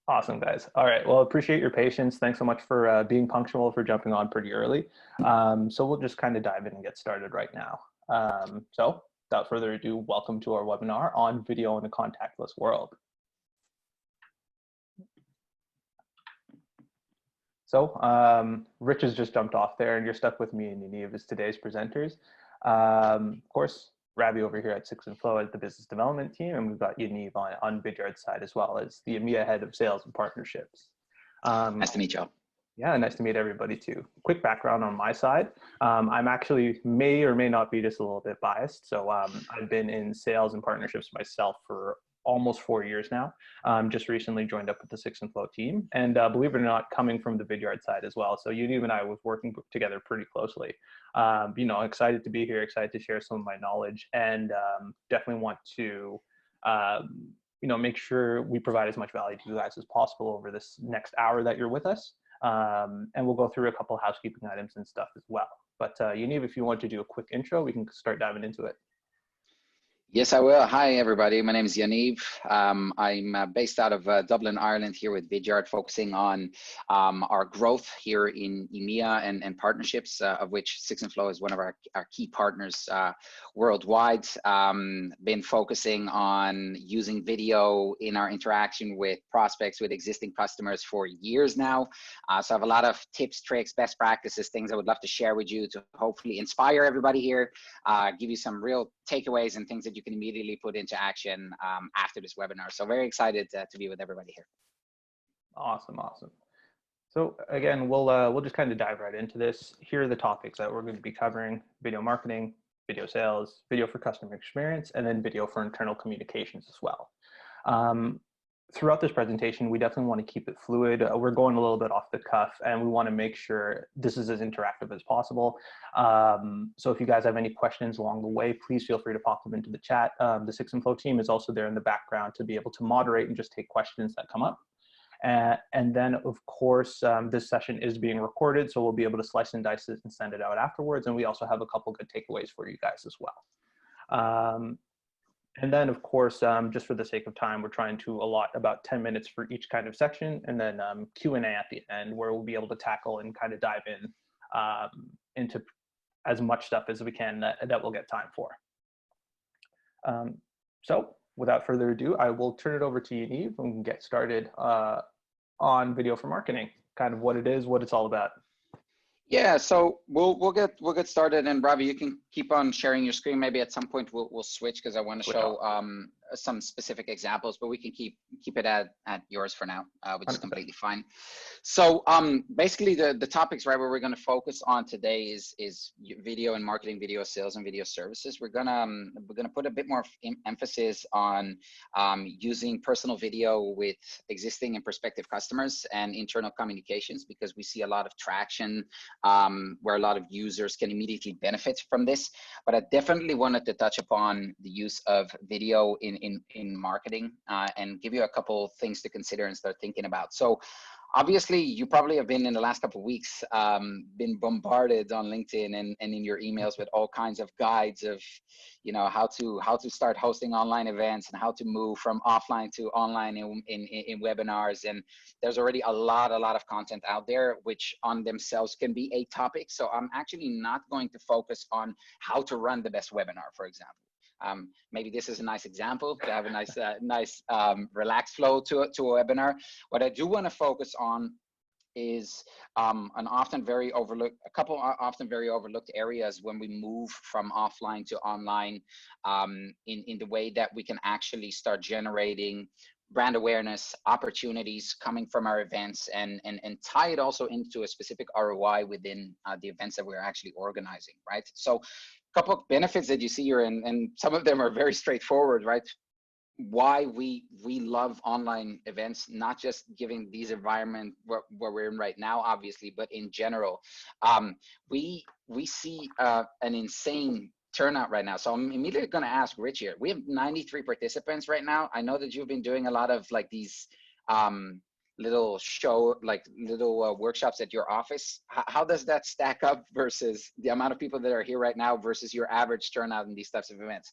Awesome, guys. All right. Well, appreciate your patience. Thanks so much for being punctual, for jumping on pretty early. So we'll just kind of dive in and get started right now. So without further ado, welcome to our webinar on video in a contactless world. So Rich has just jumped off there, and you're stuck with me and Yaniv as today's presenters. Of course, Ravi over here at Six and Flow as the business development team, and we've got Yaniv on Vidyard's side as well as the EMEA head of sales and partnerships. Nice to meet you. Yeah, nice to meet everybody too. Quick background on my side. I'm actually may or may not be just a little bit biased. So I've been in sales and partnerships myself for almost 4 years now. Just recently joined up with the Six and Flow team, and believe it or not, coming from the Vidyard side as well. So Yaniv and I was working together pretty closely. Excited to be here, excited to share some of my knowledge, and definitely want to make sure we provide as much value to you guys as possible over this next hour that you're with us. And we'll go through a couple of housekeeping items and stuff as well. But Yaniv, if you want to do a quick intro, we can start diving into it. Yes, I will. Hi, everybody. My name is Yaniv. I'm based out of Dublin, Ireland, here with Vidyard, focusing on our growth here in EMEA and partnerships, of which Six and Flow is one of our key partners worldwide. Been focusing on using video in our interaction with prospects, with existing customers for years now. So I have a lot of tips, tricks, best practices, things I would love to share with you to hopefully inspire everybody here, give you some real takeaways and things that you can immediately put into action after this webinar. So very excited to be with everybody here. Awesome. So again, we'll just kind of dive right into this. Here are the topics that we're going to be covering: video marketing, video sales, video for customer experience, and then video for internal communications as well. Throughout this presentation, we definitely want to keep it fluid. We're going a little bit off the cuff, and we want to make sure this is as interactive as possible. So if you guys have any questions along the way, please feel free to pop them into the chat. The Six and Flow team is also there in the background to be able to moderate and just take questions that come up. And then, of course, this session is being recorded, so we'll be able to slice and dice it and send it out afterwards. And we also have a couple good takeaways for you guys as well. And then, of course, just for the sake of time, we're trying to allot about 10 minutes for each kind of section, and then Q&A at the end, where we'll be able to tackle and kind of dive in into as much stuff as we can that we'll get time for. So without further ado, I will turn it over to Yaniv and we can get started on video for marketing, kind of what it is, what it's all about. Yeah, so we'll get started, and Ravi, you can keep on sharing your screen. Maybe at some point we'll switch, because I want to show some specific examples, but we can keep it at yours for now, which is completely fine. So basically the topics, right, where we're going to focus on today is video and marketing, video sales, and video services. We're gonna put a bit more emphasis on using personal video with existing and prospective customers and internal communications, because we see a lot of traction where a lot of users can immediately benefit from this. But I definitely wanted to touch upon the use of video in marketing and give you a couple things to consider and start thinking about. So obviously, you probably have been in the last couple of weeks been bombarded on LinkedIn and in your emails with all kinds of guides of, how to start hosting online events and how to move from offline to online in webinars. And there's already a lot of content out there, which on themselves can be a topic. So I'm actually not going to focus on how to run the best webinar, for example. Maybe this is a nice example to have a nice relaxed flow to a webinar. What I do want to focus on is a couple often very overlooked areas when we move from offline to online, in the way that we can actually start generating brand awareness, opportunities coming from our events, and tie it also into a specific ROI within the events that we're actually organizing, right? So couple of benefits that you see here, and some of them are very straightforward, right? Why we love online events, not just giving these environment where we're in right now, obviously, but in general. We see an insane turnout right now. So I'm immediately going to ask Rich here. We have 93 participants right now. I know that you've been doing a lot of like these little workshops at your office. How does that stack up versus the amount of people that are here right now versus your average turnout in these types of events?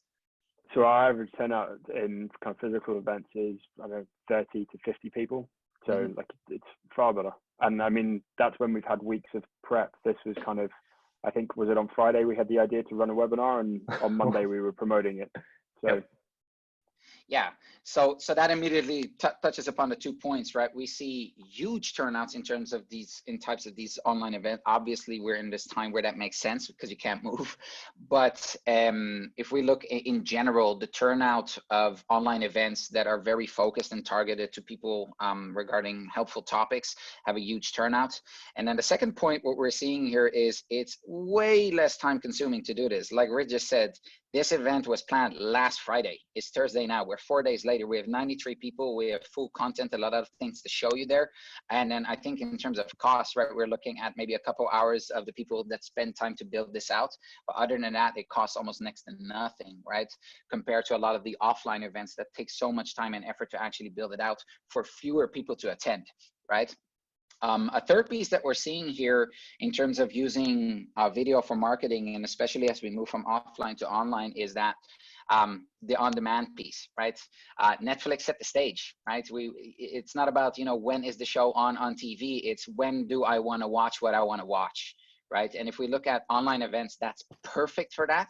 So our average turnout in kind of physical events is, I don't know, 30 to 50 people So like it's far better. And I mean, that's when we've had weeks of prep. This was kind of, I think, was it on Friday we had the idea to run a webinar, and on Monday we were promoting it. So. Yeah, so that immediately touches upon the 2 points, right? We see huge turnouts in terms of types of these online events. Obviously, we're in this time where that makes sense because you can't move. But if we look in general, the turnout of online events that are very focused and targeted to people regarding helpful topics have a huge turnout. And then the second point, what we're seeing here is it's way less time consuming to do this. Like Rich just said, this event was planned last Friday. It's Thursday now. We're 4 days later. We have 93 people. We have full content, a lot of things to show you there. And then I think in terms of cost, right, we're looking at maybe a couple hours of the people that spend time to build this out. But other than that, it costs almost next to nothing, right? Compared to a lot of the offline events that take so much time and effort to actually build it out for fewer people to attend, right? A third piece that we're seeing here in terms of using video for marketing, and especially as we move from offline to online, is that the on-demand piece, right? Netflix set the stage, right? It's not about, you know, when is the show on TV, it's when do I want to watch what I want to watch, right? And if we look at online events, that's perfect for that,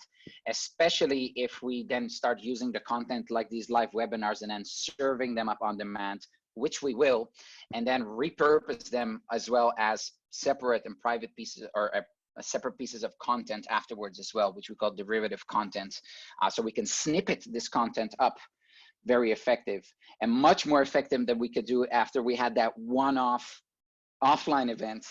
especially if we then start using the content like these live webinars and then serving them up on demand, which we will, and then repurpose them as well as separate and private pieces, or separate pieces of content afterwards as well, which we call derivative content. So we can snippet this content up, very effective, and much more effective than we could do after we had that one-off offline event,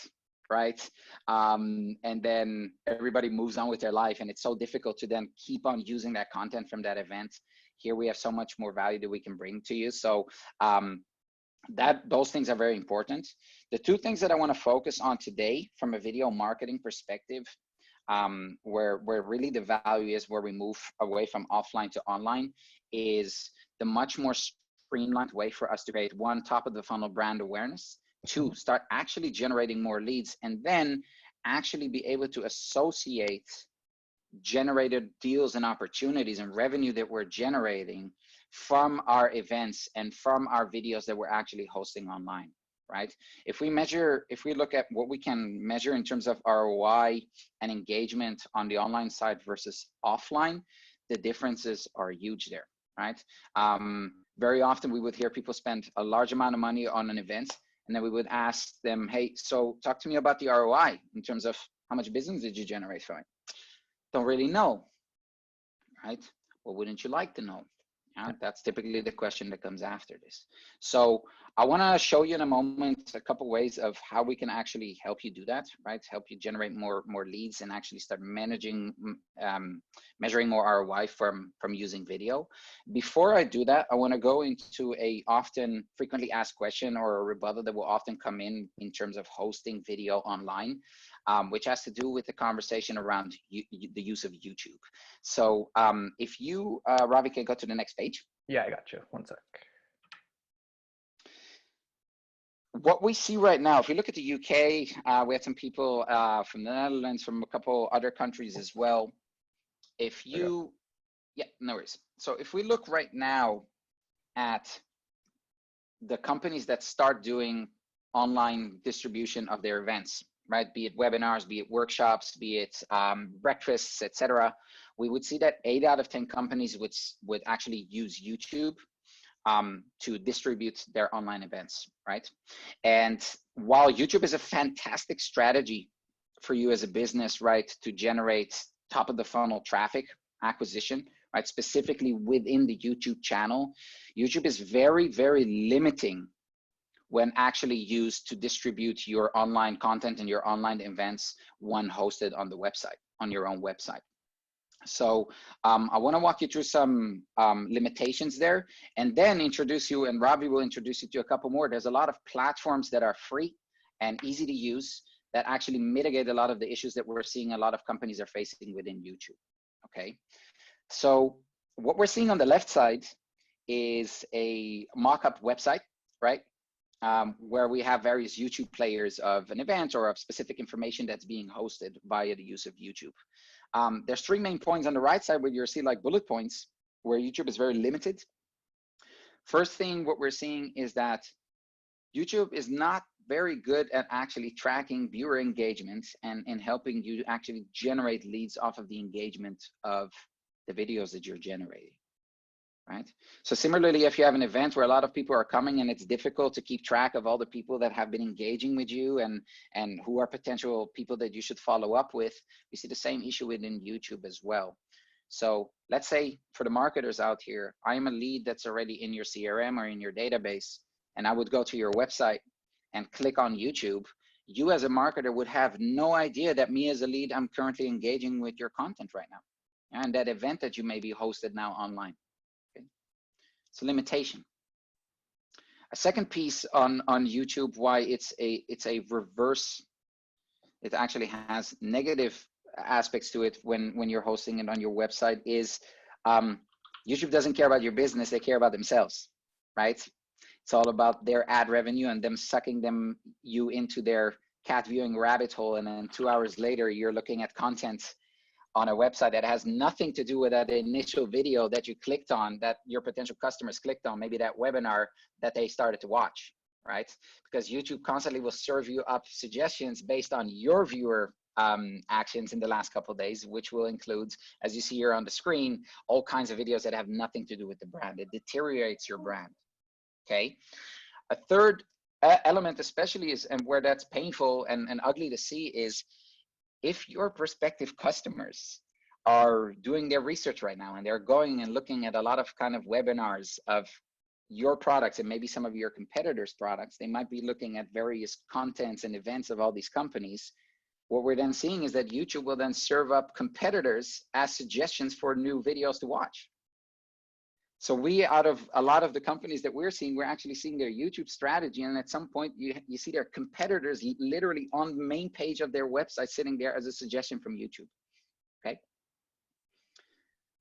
right? And then everybody moves on with their life, and it's so difficult to then keep on using that content from that event. Here we have so much more value that we can bring to you. So those things are very important. The two things that I want to focus on today from a video marketing perspective, where really the value is, where we move away from offline to online, is the much more streamlined way for us to create, one, top of the funnel brand awareness, two, start actually generating more leads, and then actually be able to associate generated deals and opportunities and revenue that we're generating from our events and from our videos that we're actually hosting online, right? If we look at what we can measure in terms of ROI and engagement on the online side versus offline, the differences are huge there, right? Very often we would hear people spend a large amount of money on an event, and then we would ask them, hey, so talk to me about the ROI in terms of how much business did you generate from it? Don't really know, right? Well, wouldn't you like to know? That's typically the question that comes after this. So I want to show you in a moment a couple ways of how we can actually help you do that, right? Help you generate more leads and actually start measuring more ROI from using video. Before I do that, I want to go into a frequently asked question, or a rebuttal that will often come in terms of hosting video online, which has to do with the conversation around the use of YouTube. So if you, Ravi, can go to the next page. Yeah, I got you. One sec. What we see right now, if you look at the UK, we had some people from the Netherlands, from a couple other countries as well. If you, yeah, no worries. So if we look right now at the companies that start doing online distribution of their events, right? Be it webinars, be it workshops, be it breakfasts, etc. We would see that 8 out of 10 companies would actually use YouTube to distribute their online events, right? And while YouTube is a fantastic strategy for you as a business, right, to generate top of the funnel traffic acquisition, right, specifically within the YouTube channel, YouTube is very, very limiting when actually used to distribute your online content and your online events when hosted on the website, on your own website. So I want to walk you through some limitations there, and then introduce you, and Ravi will introduce you to a couple more. There's a lot of platforms that are free and easy to use that actually mitigate a lot of the issues that we're seeing a lot of companies are facing within YouTube, okay? So what we're seeing on the left side is a mock-up website, right? Where we have various YouTube players of an event or of specific information that's being hosted via the use of YouTube. There's 3 main points on the right side where you see like bullet points, where YouTube is very limited. First thing, what we're seeing is that YouTube is not very good at actually tracking viewer engagement and helping you actually generate leads off of the engagement of the videos that you're generating, right? So similarly, if you have an event where a lot of people are coming and it's difficult to keep track of all the people that have been engaging with you and who are potential people that you should follow up with, we see the same issue within YouTube as well. So let's say for the marketers out here, I am a lead that's already in your CRM or in your database, and I would go to your website and click on YouTube. You as a marketer would have no idea that me as a lead, I'm currently engaging with your content right now, and that event that you may be hosted now online. Okay. It's a limitation. A second piece on YouTube, why it's a reverse, it actually has negative aspects to it when you're hosting it on your website, is YouTube doesn't care about your business, they care about themselves, right? It's all about their ad revenue and them sucking you into their cat viewing rabbit hole, and then 2 hours later you're looking at content on a website that has nothing to do with that initial video that you clicked on, that your potential customers clicked on, maybe that webinar that they started to watch, right? Because YouTube constantly will serve you up suggestions based on your viewer actions in the last couple of days, which will include, as you see here on the screen, all kinds of videos that have nothing to do with the brand. It deteriorates your brand, okay? A third element especially is, and where that's painful and ugly to see, is if your prospective customers are doing their research right now and they're going and looking at a lot of kind of webinars of your products and maybe some of your competitors' products, they might be looking at various contents and events of all these companies. What we're then seeing is that YouTube will then serve up competitors as suggestions for new videos to watch. So we, out of a lot of the companies that we're seeing, we're actually seeing their YouTube strategy, and at some point you see their competitors literally on the main page of their website sitting there as a suggestion from YouTube, okay?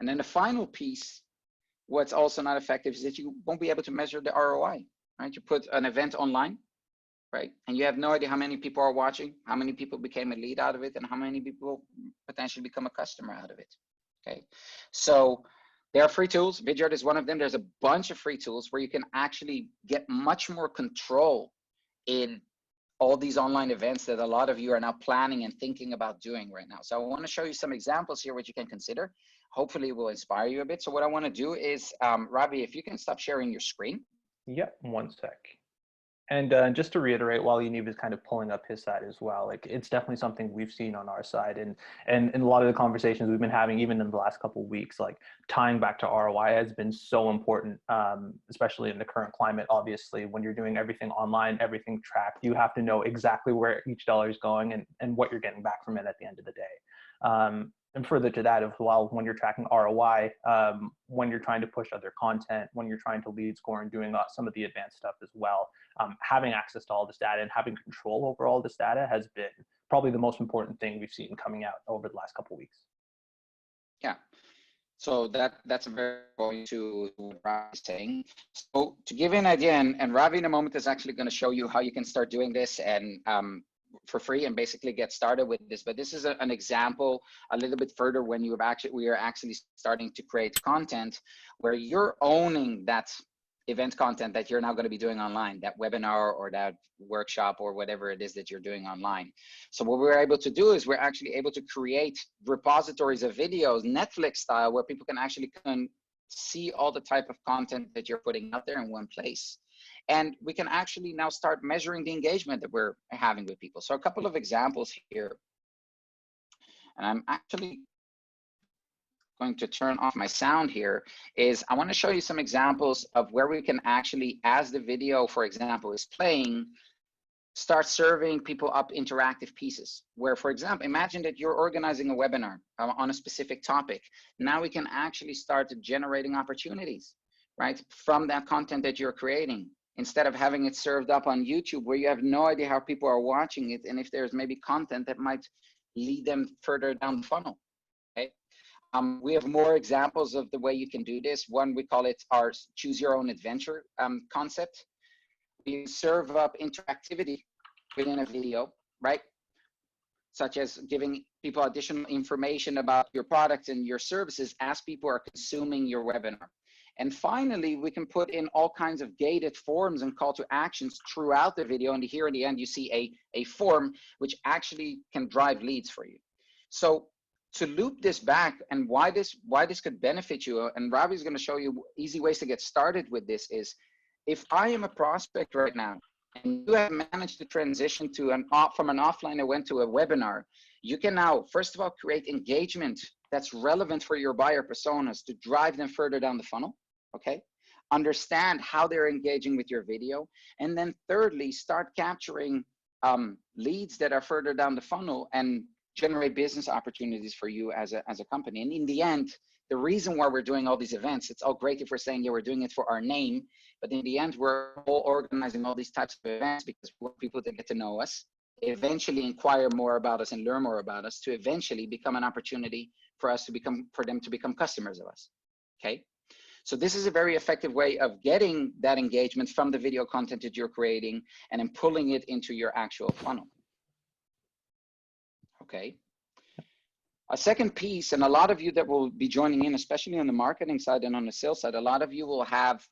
And then the final piece, what's also not effective, is that you won't be able to measure the ROI, right? You put an event online, right? And you have no idea how many people are watching, how many people became a lead out of it, and how many people potentially become a customer out of it, okay? So there are free tools. Vidyard is one of them. There's a bunch of free tools where you can actually get much more control in all these online events that a lot of you are now planning and thinking about doing right now. So I want to show you some examples here, which you can consider. Hopefully it will inspire you a bit. So what I want to do is, Ravi, if you can stop sharing your screen. Yep, one sec. And just to reiterate, while Yaniv is kind of pulling up his side as well, like it's definitely something we've seen on our side, and in a lot of the conversations we've been having, even in the last couple of weeks, like tying back to ROI has been so important, especially in the current climate. Obviously, when you're doing everything online, everything tracked, you have to know exactly where each dollar is going and what you're getting back from it at the end of the day. And further to that as well, when you're tracking ROI, when you're trying to push other content, when you're trying to lead score and doing some of the advanced stuff as well, having access to all this data and having control over all this data has been probably the most important thing we've seen coming out over the last couple of weeks. Yeah, so that's a very point to what Ravi is saying. So to give you an idea, and Ravi in a moment is actually going to show you how you can start doing this and for free and basically get started with this. But this is an example a little bit further when we are actually starting to create content where you're owning that event content that you're now going to be doing online, that webinar or that workshop or whatever it is that you're doing online. So what we're able to do is we're actually able to create repositories of videos, Netflix style, where people can actually see all the type of content that you're putting out there in one place. And we can actually now start measuring the engagement that we're having with people. So a couple of examples here. And I'm actually going to turn off my sound here, is I want to show you some examples of where we can actually, as the video, for example, is playing, start serving people up interactive pieces where, for example, imagine that you're organizing a webinar on a specific topic. Now we can actually start generating opportunities, right, from that content that you're creating, instead of having it served up on YouTube where you have no idea how people are watching it and if there's maybe content that might lead them further down the funnel. Okay. We have more examples of the way you can do this. One, we call it our choose your own adventure concept. We serve up interactivity within a video, right? Such as giving people additional information about your products and your services as people are consuming your webinar. And finally, we can put in all kinds of gated forms and call to actions throughout the video. And here in the end, you see a form which actually can drive leads for you. So to loop this back and why this could benefit you, and Ravi is going to show you easy ways to get started with this, is if I am a prospect right now and you have managed to transition to from an offline event to a webinar, you can now, first of all, create engagement that's relevant for your buyer personas to drive them further down the funnel, okay? Understand how they're engaging with your video. And then thirdly, start capturing leads that are further down the funnel and generate business opportunities for you as a company. And in the end, the reason why we're doing all these events, it's all great if we're saying, yeah, we're doing it for our name, but in the end, we're all organizing all these types of events because we want people to get to know us, eventually inquire more about us and learn more about us, to eventually become an opportunity for us to for them to become customers of us, okay? So this is a very effective way of getting that engagement from the video content that you're creating and then pulling it into your actual funnel. Okay. A second piece, and a lot of you that will be joining in, especially on the marketing side and on the sales side, a lot of you will have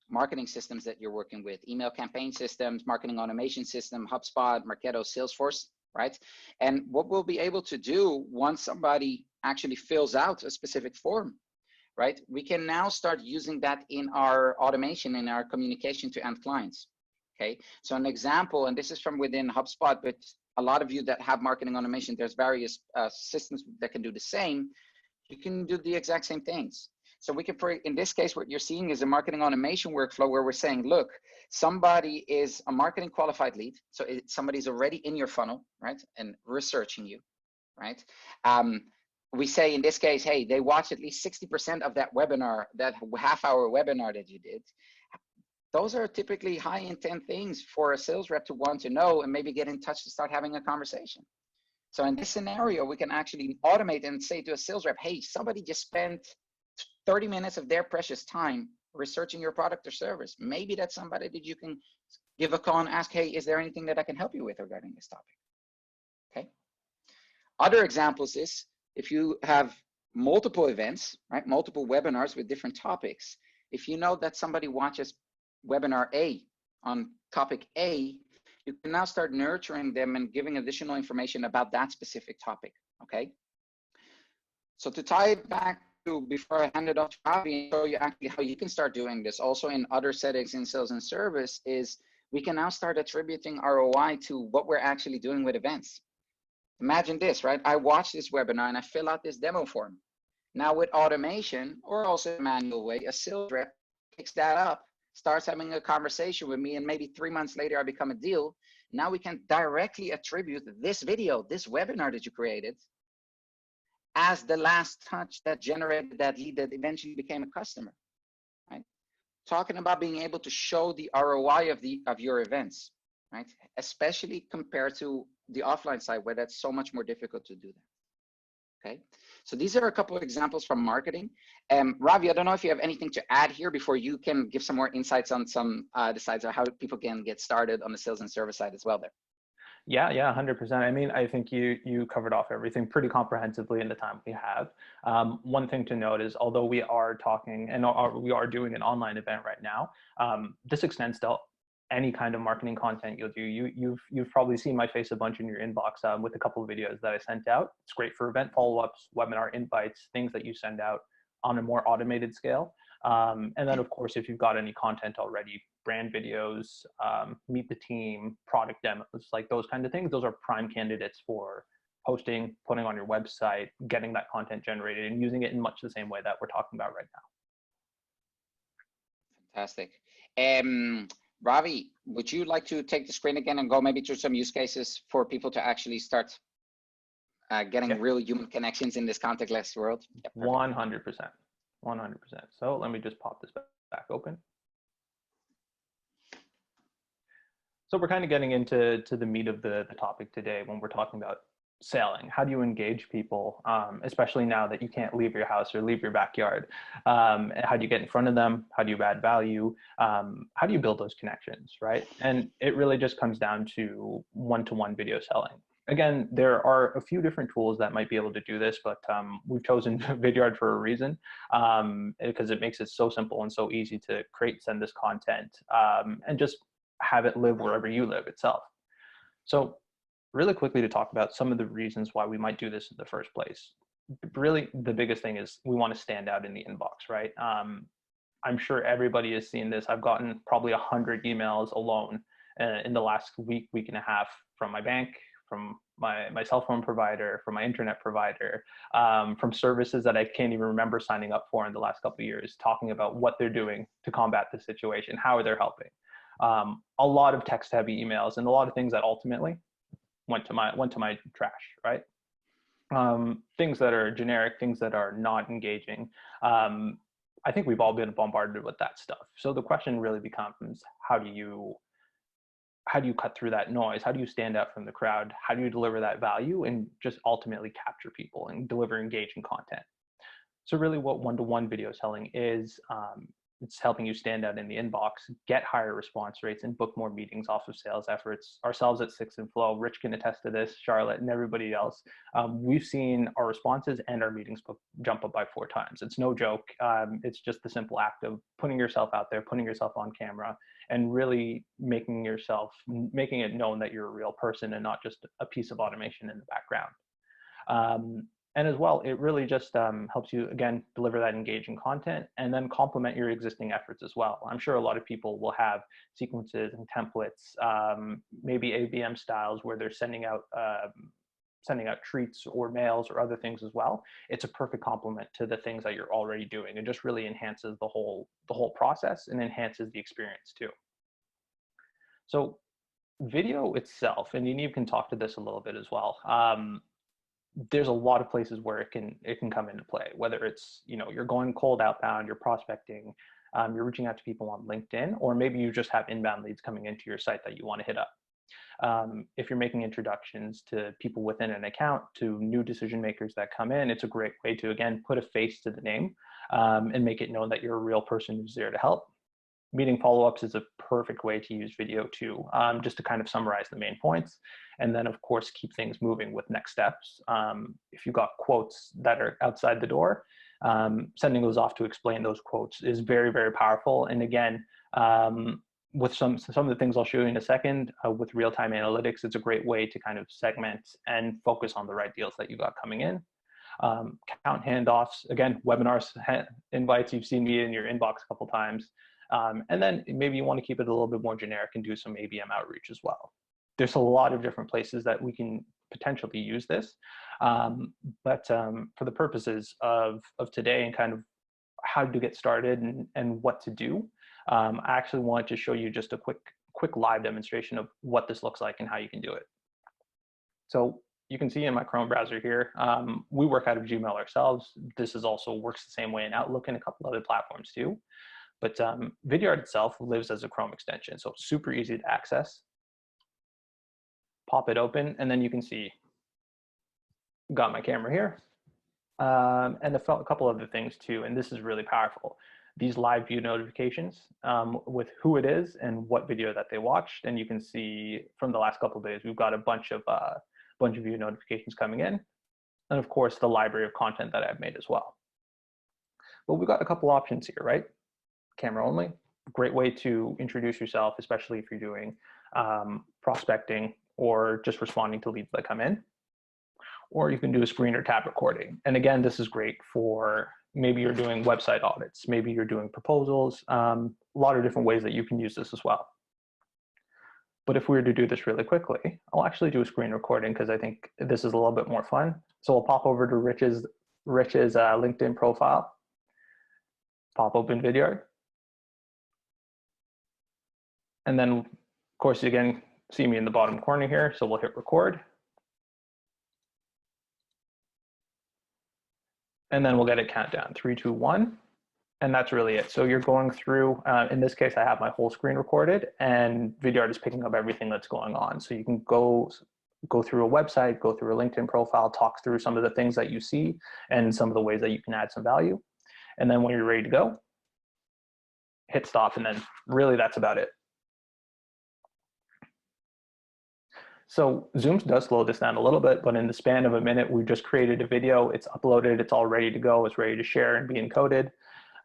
marketing systems that you're working with, email campaign systems, marketing automation system, HubSpot, Marketo, Salesforce, right? And what we'll be able to do once somebody actually fills out a specific form, right? We can now start using that in our automation, in our communication to end clients, okay? So an example, and this is from within HubSpot, but a lot of you that have marketing automation, there's various systems that can do the same. You can do the exact same things. So we can, in this case, what you're seeing is a marketing automation workflow where we're saying, look, somebody is a marketing qualified lead. So somebody's already in your funnel, right? And researching you, right? We say in this case, hey, they watched at least 60% of that webinar, that half-hour webinar that you did. Those are typically high intent things for a sales rep to want to know and maybe get in touch to start having a conversation. So in this scenario, we can actually automate and say to a sales rep, hey, somebody just spent 30 minutes of their precious time researching your product or service. Maybe that's somebody that you can give a call and ask, hey, is there anything that I can help you with regarding this topic? Okay. Other examples is if you have multiple events, right, multiple webinars with different topics, if you know that somebody watches webinar A on topic A, you can now start nurturing them and giving additional information about that specific topic, okay? So to tie it back to, before I hand it off to Ravi and show you actually how you can start doing this also in other settings in sales and service, is we can now start attributing ROI to what we're actually doing with events. Imagine this, right? I watch this webinar and I fill out this demo form. Now with automation, or also a manual way, a sales rep picks that up, starts having a conversation with me, and maybe 3 months later I become a deal. Now we can directly attribute this video, this webinar that you created, as the last touch that generated that lead that eventually became a customer, right? Talking about being able to show the ROI of your events, right? Especially compared to the offline side where that's so much more difficult to do that. Okay, so these are a couple of examples from marketing. Ravi, I don't know if you have anything to add here before you can give some more insights on some the sides of how people can get started on the sales and service side as well there. Yeah, 100%. I mean, I think you covered off everything pretty comprehensively in the time we have. One thing to note is, although we are talking and we are doing an online event right now, this extends to any kind of marketing content you'll do. You've probably seen my face a bunch in your inbox with a couple of videos that I sent out. It's great for event follow-ups, webinar invites, things that you send out on a more automated scale. And then of course, if you've got any content already, brand videos, meet the team, product demos, like those kind of things, those are prime candidates for posting, putting on your website, getting that content generated and using it in much the same way that we're talking about right now. Fantastic. Ravi, would you like to take the screen again and go maybe through some use cases for people to actually start getting real human connections in this contactless world? Yeah, 100%. 100%. So let me just pop this back open. So we're kind of getting into the meat of the topic today when we're talking about selling. How do you engage people, especially now that you can't leave your house or leave your backyard? How do you get in front of them? How do you add value? How do you build those connections, right? And it really just comes down to one-to-one video selling. Again, there are a few different tools that might be able to do this, but we've chosen Vidyard for a reason, because it makes it so simple and so easy to create, send this content, and just have it live wherever you live itself. So really quickly to talk about some of the reasons why we might do this in the first place. Really, the biggest thing is we want to stand out in the inbox, right? I'm sure everybody has seen this. I've gotten probably 100 emails alone in the last week and a half from my bank, from my cell phone provider, from my internet provider, from services that I can't even remember signing up for in the last couple of years, talking about what they're doing to combat the situation, how they're helping. A lot of text-heavy emails and a lot of things that ultimately went to my trash, right? Things that are generic, things that are not engaging. I think we've all been bombarded with that stuff. So the question really becomes, how do you cut through that noise? How do you stand out from the crowd? How do you deliver that value and just ultimately capture people and deliver engaging content? So really what one-to-one video selling is, it's helping you stand out in the inbox, get higher response rates, and book more meetings off of sales efforts. Ourselves at Six and Flow, Rich can attest to this, Charlotte, and everybody else. We've seen our responses and our meetings jump up by 4 times. It's no joke. It's just the simple act of putting yourself out there, putting yourself on camera, and really making it known that you're a real person and not just a piece of automation in the background. And as well, it really just helps you, again, deliver that engaging content and then complement your existing efforts as well. I'm sure a lot of people will have sequences and templates, maybe ABM styles where they're sending out treats or mails or other things as well. It's a perfect complement to the things that you're already doing. It just really enhances the whole process and enhances the experience too. So video itself, and Yaniv can talk to this a little bit as well. There's a lot of places where it can come into play, whether it's, you're going cold outbound, you're prospecting, you're reaching out to people on LinkedIn, or maybe you just have inbound leads coming into your site that you want to hit up. If you're making introductions to people within an account, to new decision makers that come in, it's a great way to, again, put a face to the name and make it known that you're a real person who's there to help. Meeting follow-ups is a perfect way to use video too, just to kind of summarize the main points. And then of course, keep things moving with next steps. If you've got quotes that are outside the door, sending those off to explain those quotes is very, very powerful. And again, with some of the things I'll show you in a second, with real-time analytics, it's a great way to kind of segment and focus on the right deals that you got coming in. Account handoffs, again, webinars, invites, you've seen me in your inbox a couple times. And then maybe you want to keep it a little bit more generic and do some ABM outreach as well. There's a lot of different places that we can potentially use this. But for the purposes of today and kind of how to get started and what to do, I actually want to show you just a quick live demonstration of what this looks like and how you can do it. So you can see in my Chrome browser here, we work out of Gmail ourselves. This also works the same way in Outlook and a couple other platforms too. But Vidyard itself lives as a Chrome extension, so super easy to access. Pop it open, and then you can see, got my camera here, and a couple other things too, and this is really powerful. These live view notifications with who it is and what video that they watched, and you can see from the last couple of days, we've got a bunch of view notifications coming in, and of course, the library of content that I've made as well. But we've got a couple options here, right? Camera only, great way to introduce yourself, especially if you're doing prospecting or just responding to leads that come in. Or you can do a screen or tab recording. And again, this is great for maybe you're doing website audits, maybe you're doing proposals, a lot of different ways that you can use this as well. But if we were to do this really quickly, I'll actually do a screen recording because I think this is a little bit more fun. So I'll pop over to Rich's LinkedIn profile, pop open Vidyard. And then, of course, you again see me in the bottom corner here, so we'll hit record. And then we'll get it count down, 3, 2, 1. And that's really it. So you're going through, in this case, I have my whole screen recorded, and Vidyard is picking up everything that's going on. So you can go through a website, go through a LinkedIn profile, talk through some of the things that you see and some of the ways that you can add some value. And then when you're ready to go, hit stop, and then really that's about it. So Zoom does slow this down a little bit, but in the span of a minute, we've just created a video. It's uploaded. It's all ready to go. It's ready to share and be encoded.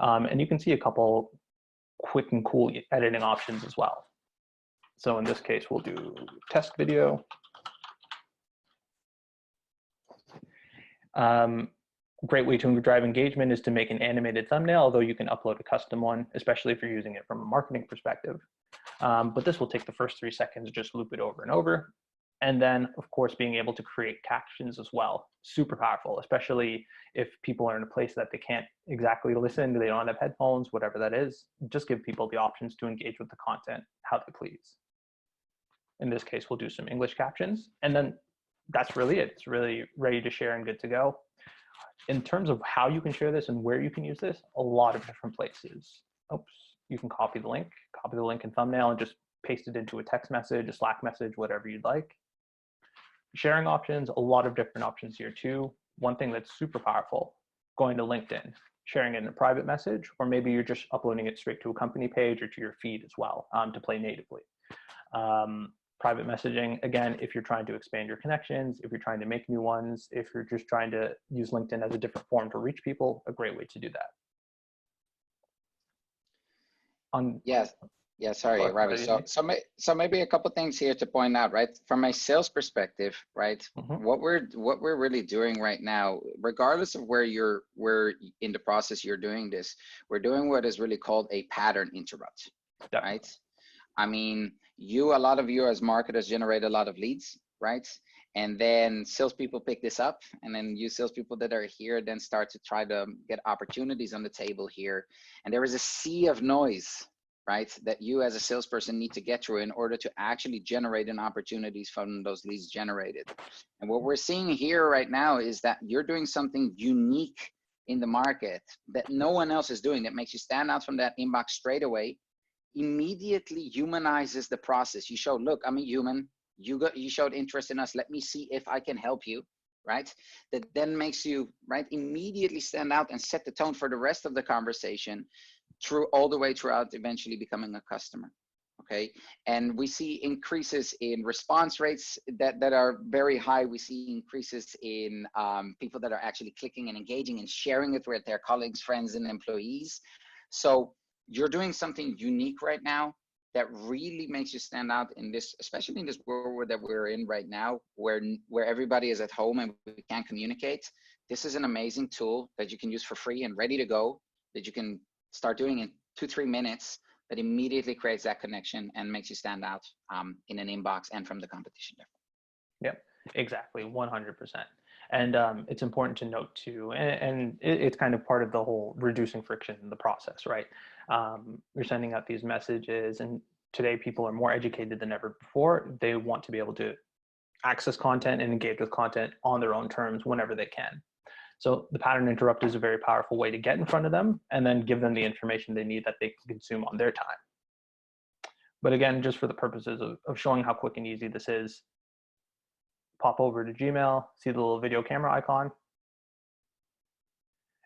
And you can see a couple quick and cool editing options as well. So in this case, we'll do test video. Great way to drive engagement is to make an animated thumbnail, although you can upload a custom one, especially if you're using it from a marketing perspective. But this will take the first 3 seconds, just loop it over and over. And then, of course, being able to create captions as well. Super powerful, especially if people are in a place that they can't exactly listen, they don't have headphones, whatever that is. Just give people the options to engage with the content how they please. In this case, we'll do some English captions. And then that's really it. It's really ready to share and good to go. In terms of how you can share this and where you can use this, a lot of different places. Oops, you can copy the link and thumbnail and just paste it into a text message, a Slack message, whatever you'd like. Sharing options, a lot of different options here too. One thing that's super powerful, going to LinkedIn, sharing it in a private message, or maybe you're just uploading it straight to a company page or to your feed as well to play natively. Private messaging, again, if you're trying to expand your connections, if you're trying to make new ones, if you're just trying to use LinkedIn as a different form to reach people, a great way to do that. Yeah, sorry, Ravi. So maybe a couple things here to point out, right? From a sales perspective, right? What we're really doing right now, regardless of where in the process you're doing this, we're doing what is really called a pattern interrupt, right? I mean, a lot of you as marketers generate a lot of leads, right? And then salespeople pick this up, and then you salespeople that are here then start to try to get opportunities on the table here. And there is a sea of noise, right, that you as a salesperson need to get through in order to actually generate an opportunities from those leads generated. And what we're seeing here right now is that you're doing something unique in the market that no one else is doing, that makes you stand out from that inbox straight away, immediately humanizes the process. You show, look, I'm a human. You showed interest in us. Let me see if I can help you, right? That then makes you, right, immediately stand out and set the tone for the rest of the conversation all the way throughout eventually becoming a customer, okay? And we see increases in response rates that are very high. We see increases in people that are actually clicking and engaging and sharing it with their colleagues, friends, and employees. So you're doing something unique right now that really makes you stand out in this, especially in this world that we're in right now, where everybody is at home and we can't communicate. This is an amazing tool that you can use for free and ready to go, that you can start doing in 2-3 minutes, that immediately creates that connection and makes you stand out in an inbox and from the competition. Yep, exactly, 100%. And it's important to note too, and it's kind of part of the whole reducing friction in the process, right? You're sending out these messages, and today people are more educated than ever before. They want to be able to access content and engage with content on their own terms whenever they can. So the pattern interrupt is a very powerful way to get in front of them and then give them the information they need that they can consume on their time. But again, just for the purposes of showing how quick and easy this is, pop over to Gmail, see the little video camera icon,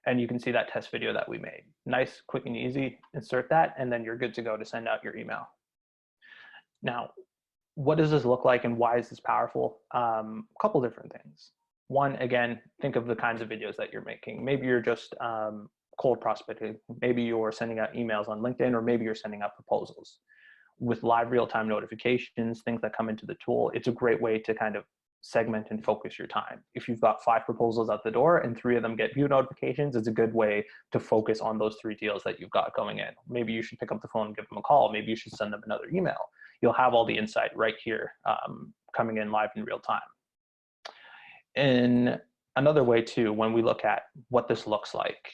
and you can see that test video that we made. Nice, quick and easy, insert that, and then you're good to go to send out your email. Now, what does this look like and why is this powerful? A couple different things. One, again, think of the kinds of videos that you're making. Maybe you're just cold prospecting. Maybe you're sending out emails on LinkedIn, or maybe you're sending out proposals. With live real-time notifications, things that come into the tool, it's a great way to kind of segment and focus your time. If you've got 5 proposals out the door and 3 of them get view notifications, it's a good way to focus on those 3 deals that you've got going in. Maybe you should pick up the phone and give them a call. Maybe you should send them another email. You'll have all the insight right here coming in live in real time. And another way too, when we look at what this looks like,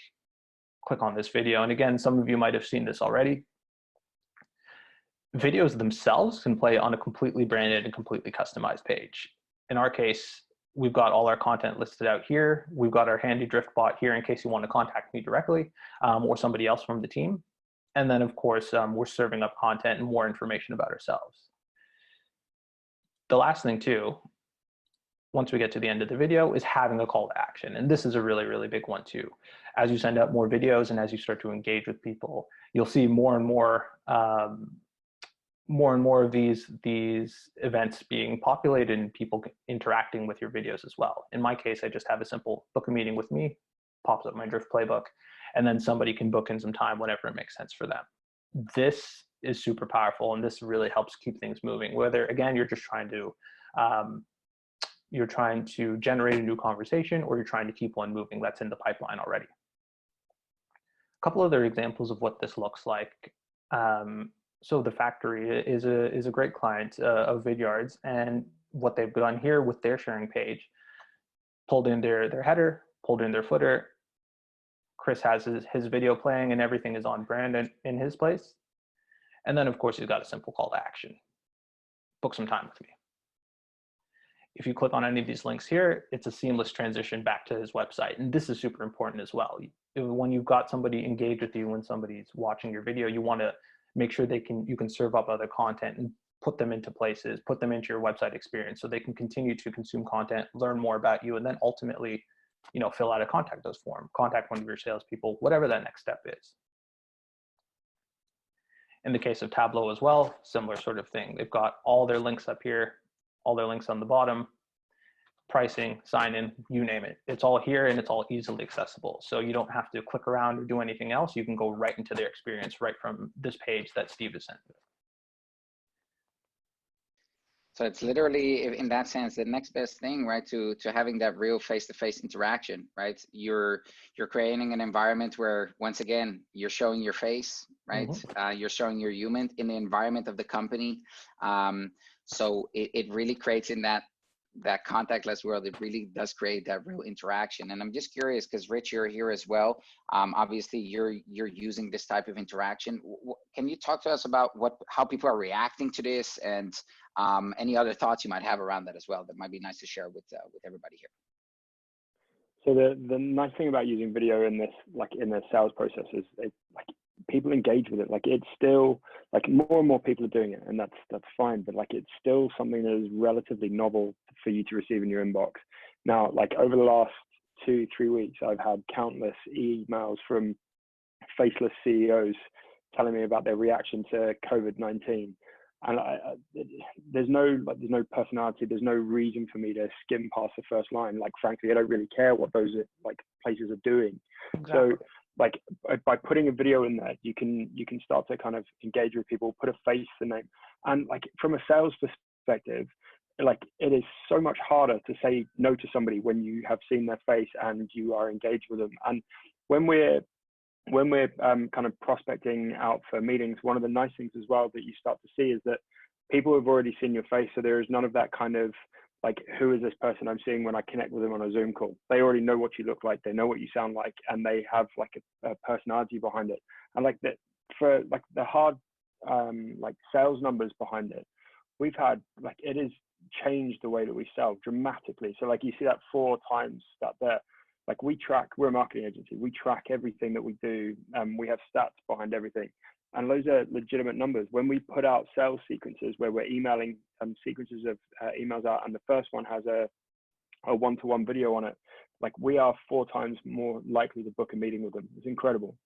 click on this video. And again, some of you might have seen this already. Videos themselves can play on a completely branded and completely customized page. In our case, we've got all our content listed out here. We've got our handy drift bot here in case you want to contact me directly or somebody else from the team. And then of course, we're serving up content and more information about ourselves. The last thing too, once we get to the end of the video, is having a call to action. And this is a really, really big one too. As you send out more videos and as you start to engage with people, you'll see more and more more and more of these events being populated and people interacting with your videos as well. In my case, I just have a simple book a meeting with me, pops up my Drift playbook, and then somebody can book in some time whenever it makes sense for them. This is super powerful, and this really helps keep things moving. Whether, again, you're just trying to generate a new conversation, or you're trying to keep one moving that's in the pipeline already. A couple other examples of what this looks like. So the factory is a great client of Vidyard's, and what they've done here with their sharing page, pulled in their header, pulled in their footer. Chris has his video playing and everything is on brand in his place. And then of course he's got a simple call to action. Book some time with me. If you click on any of these links here, it's a seamless transition back to his website. And this is super important as well. When you've got somebody engaged with you, when somebody's watching your video, you want to make sure you can serve up other content and put them into places, put them into your website experience so they can continue to consume content, learn more about you, and then ultimately, fill out a contact us form, contact one of your salespeople, whatever that next step is. In the case of Tableau as well, similar sort of thing. They've got all their links up here, all their links on the bottom, pricing, sign in, you name it. It's all here and it's all easily accessible. So you don't have to click around or do anything else. You can go right into their experience right from this page that Steve has sent. So it's literally, in that sense, the next best thing, right, to having that real face-to-face interaction, right? You're creating an environment where, once again, you're showing your face, right? Mm-hmm. You're showing your human in the environment of the company. So it really creates in that contactless world, it really does create that real interaction. And I'm just curious, because Rich, you're here as well. Obviously, you're using this type of interaction. Can you talk to us about how people are reacting to this, and any other thoughts you might have around that as well that might be nice to share with everybody here? So the nice thing about using video in this, like in the sales process, is people engage with it. Like it's still more and more people are doing it, and that's fine. But it's still something that is relatively novel for you to receive in your inbox. Now, over the last 2-3 weeks, I've had countless emails from faceless CEOs telling me about their reaction to COVID-19. And there's no personality. There's no reason for me to skim past the first line. Frankly, I don't really care what those places are doing. Exactly. So by putting a video in there, you can start to kind of engage with people, put a face to the name. And from a sales perspective, it is so much harder to say no to somebody when you have seen their face and you are engaged with them. And when we're kind of prospecting out for meetings, one of the nice things as well that you start to see is that people have already seen your face. So there is none of that kind of who is this person I'm seeing when I connect with them on a Zoom call? They already know what you look like, they know what you sound like, and they have a personality behind it. And for the hard sales numbers behind it, we've had it has changed the way that we sell dramatically. So you see that 4 times that there. We're a marketing agency. We track everything that we do. We have stats behind everything. And those are legitimate numbers. When we put out sales sequences where we're emailing sequences of emails out, and the first one has a one-to-one video on it, we are 4 times more likely to book a meeting with them. It's incredible.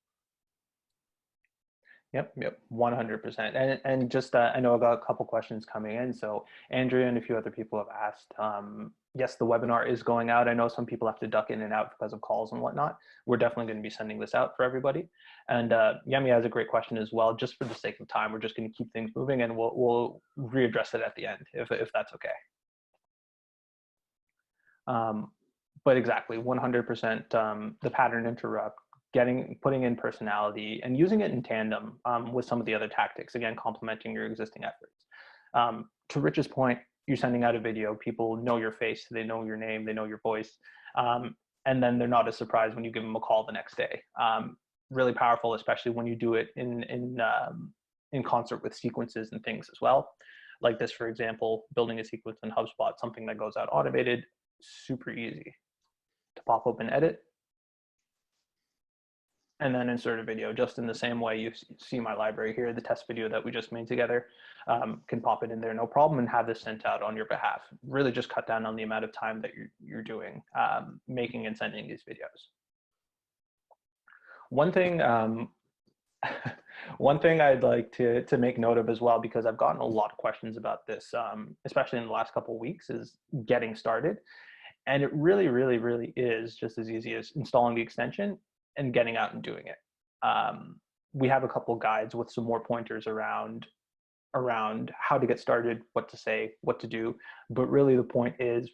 Yep, 100%. And just, I know I've got a couple questions coming in. So Andrea and a few other people have asked, yes, the webinar is going out. I know some people have to duck in and out because of calls and whatnot. We're definitely going to be sending this out for everybody. And Yemi has a great question as well. Just for the sake of time, we're just going to keep things moving, and we'll readdress it at the end if that's okay. But exactly, 100% the pattern interrupt, putting in personality and using it in tandem with some of the other tactics, again, complementing your existing efforts. To Rich's point, you're sending out a video, people know your face, they know your name, they know your voice, and then they're not as surprised when you give them a call the next day. Really powerful, especially when you do it in concert with sequences and things as well. Like this, for example, building a sequence in HubSpot, something that goes out automated, super easy to pop open, edit, and then insert a video just in the same way you see my library here, the test video that we just made together, can pop it in there, no problem, and have this sent out on your behalf. Really just cut down on the amount of time that you're doing, making and sending these videos. One thing, One thing I'd like to make note of as well, because I've gotten a lot of questions about this, especially in the last couple of weeks, is getting started. And it really, really, really is just as easy as installing the extension and getting out and doing it. We have a couple guides with some more pointers around how to get started, what to say, what to do. But really the point is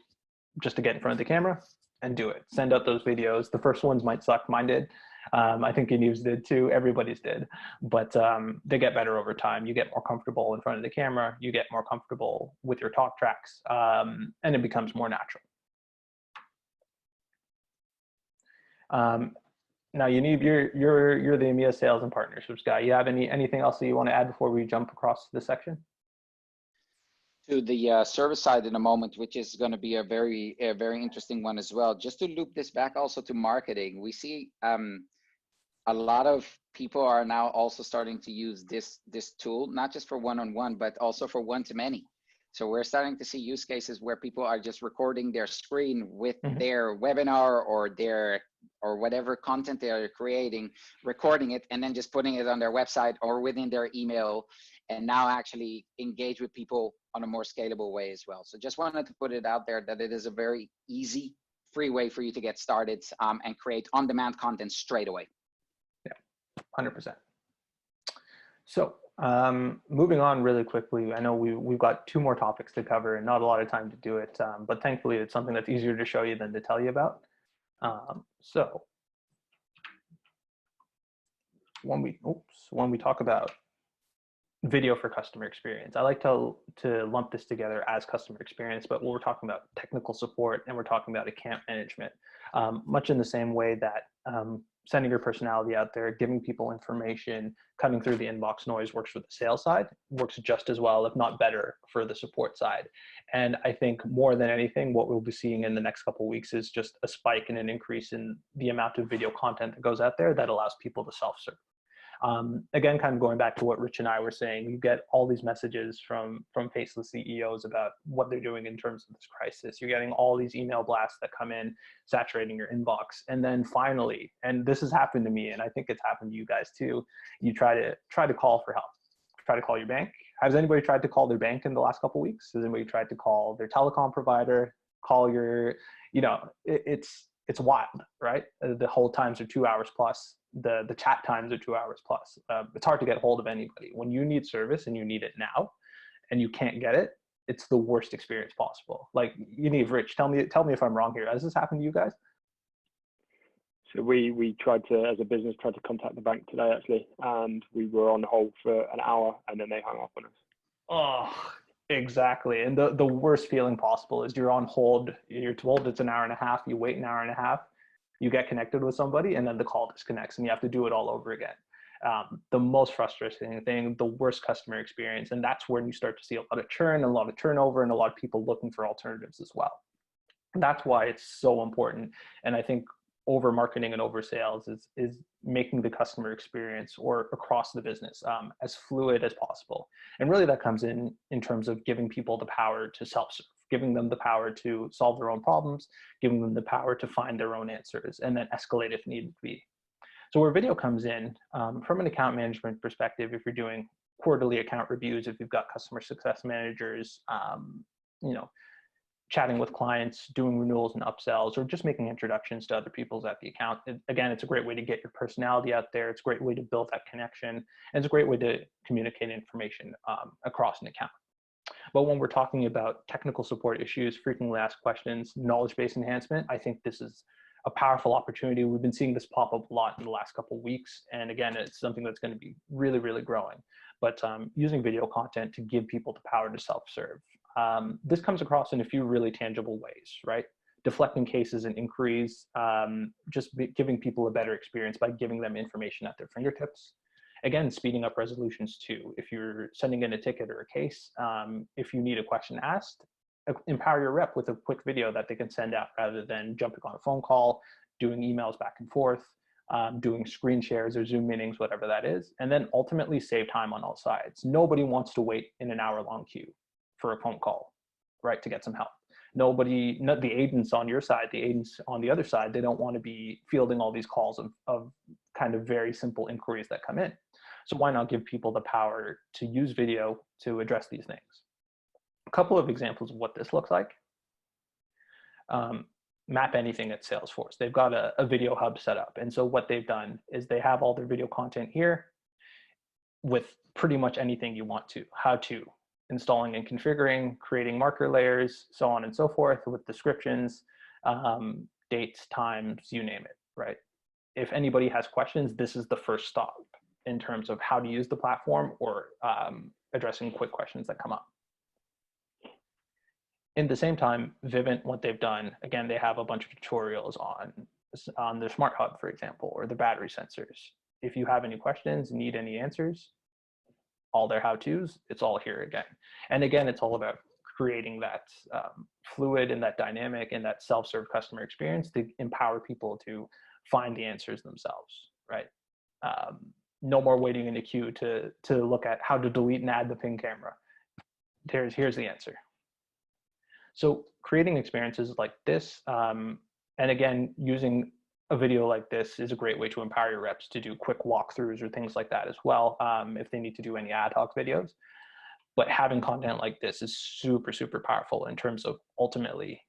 just to get in front of the camera and do it. Send out those videos. The first ones might suck. Mine did. I think Yaniv's did too. Everybody's did. But they get better over time. You get more comfortable in front of the camera. You get more comfortable with your talk tracks, and it becomes more natural. Now, Yaniv, you're the EMEA sales and partnerships guy. You have anything else that you want to add before we jump across this section? To the service side in a moment, which is going to be a very interesting one as well. Just to loop this back also to marketing, we see a lot of people are now also starting to use this tool, not just for one-on-one, but also for one-to-many. So we're starting to see use cases where people are just recording their screen with their webinar or whatever content they are creating, recording it, and then just putting it on their website or within their email, and now actually engage with people on a more scalable way as well. So just wanted to put it out there that it is a very easy, free way for you to get started and create on-demand content straight away. Yeah, 100%. So moving on really quickly, I know we've got 2 more topics to cover and not a lot of time to do it, but thankfully it's something that's easier to show you than to tell you about. So when we talk about video for customer experience, I like to lump this together as customer experience, but when we're talking about technical support and we're talking about account management, much in the same way that sending your personality out there, giving people information, cutting through the inbox noise works for the sales side, works just as well, if not better, for the support side. And I think more than anything, what we'll be seeing in the next couple of weeks is just a spike and an increase in the amount of video content that goes out there that allows people to self-serve. Again, kind of going back to what Rich and I were saying, you get all these messages from faceless CEOs about what they're doing in terms of this crisis. You're getting all these email blasts that come in, saturating your inbox. And then finally, and this has happened to me, and I think it's happened to you guys too, you try to call for help. Try to call your bank. Has anybody tried to call their bank in the last couple of weeks? Has anybody tried to call their telecom provider? Call your, it's wild, right? The hold times are 2 hours plus. The chat times are 2 hours plus. It's hard to get hold of anybody. When you need service and you need it now and you can't get it, it's the worst experience possible. Like, Rich, tell me if I'm wrong here. Has this happened to you guys? So we tried to, as a business, tried to contact the bank today actually, and we were on hold for an hour and then they hung up on us. Oh, exactly. And the worst feeling possible is you're on hold, you're told it's an hour and a half, you wait an hour and a half, you get connected with somebody, and then the call disconnects and you have to do it all over again. The most frustrating thing, the worst customer experience. And that's when you start to see a lot of churn, a lot of turnover, and a lot of people looking for alternatives as well. And that's why it's so important. And I think over marketing and over sales is making the customer experience or across the business as fluid as possible. And really that comes in terms of giving people the power to self-serve, giving them the power to solve their own problems, giving them the power to find their own answers, and then escalate if needed to be. So where video comes in, from an account management perspective, if you're doing quarterly account reviews, if you've got customer success managers, chatting with clients, doing renewals and upsells, or just making introductions to other people's at the account. Again, it's a great way to get your personality out there. It's a great way to build that connection. And it's a great way to communicate information across an account. But when we're talking about technical support issues, frequently asked questions, knowledge-based enhancement, I think this is a powerful opportunity. We've been seeing this pop up a lot in the last couple of weeks. And again, it's something that's going to be really, really growing. But using video content to give people the power to self-serve. This comes across in a few really tangible ways, right? Deflecting cases and inquiries, giving people a better experience by giving them information at their fingertips. Again, speeding up resolutions too. If you're sending in a ticket or a case, if you need a question asked, empower your rep with a quick video that they can send out rather than jumping on a phone call, doing emails back and forth, doing screen shares or Zoom meetings, whatever that is, and then ultimately save time on all sides. Nobody wants to wait in an hour-long queue for a phone call, right, to get some help. Not the agents on your side, the agents on the other side, they don't want to be fielding all these calls of kind of very simple inquiries that come in. So why not give people the power to use video to address these things? A couple of examples of what this looks like. Map anything at Salesforce. They've got a video hub set up. And so what they've done is they have all their video content here with pretty much anything you want to, how to, installing and configuring, creating marker layers, so on and so forth, with descriptions, dates, times, you name it, right? If anybody has questions, this is the first stop in terms of how to use the platform or addressing quick questions that come up. In the same time, Vivint, what they've done, again, they have a bunch of tutorials on their smart hub, for example, or the battery sensors. If you have any questions, need any answers, all their how-tos, it's all here again. And again, it's all about creating that fluid and that dynamic and that self-serve customer experience to empower people to find the answers themselves, right? No more waiting in a queue to look at how to delete and add the pin camera. Here's the answer. So creating experiences like this, and again, using a video like this is a great way to empower your reps to do quick walkthroughs or things like that as well, if they need to do any ad hoc videos. But having content like this is super, super powerful in terms of ultimately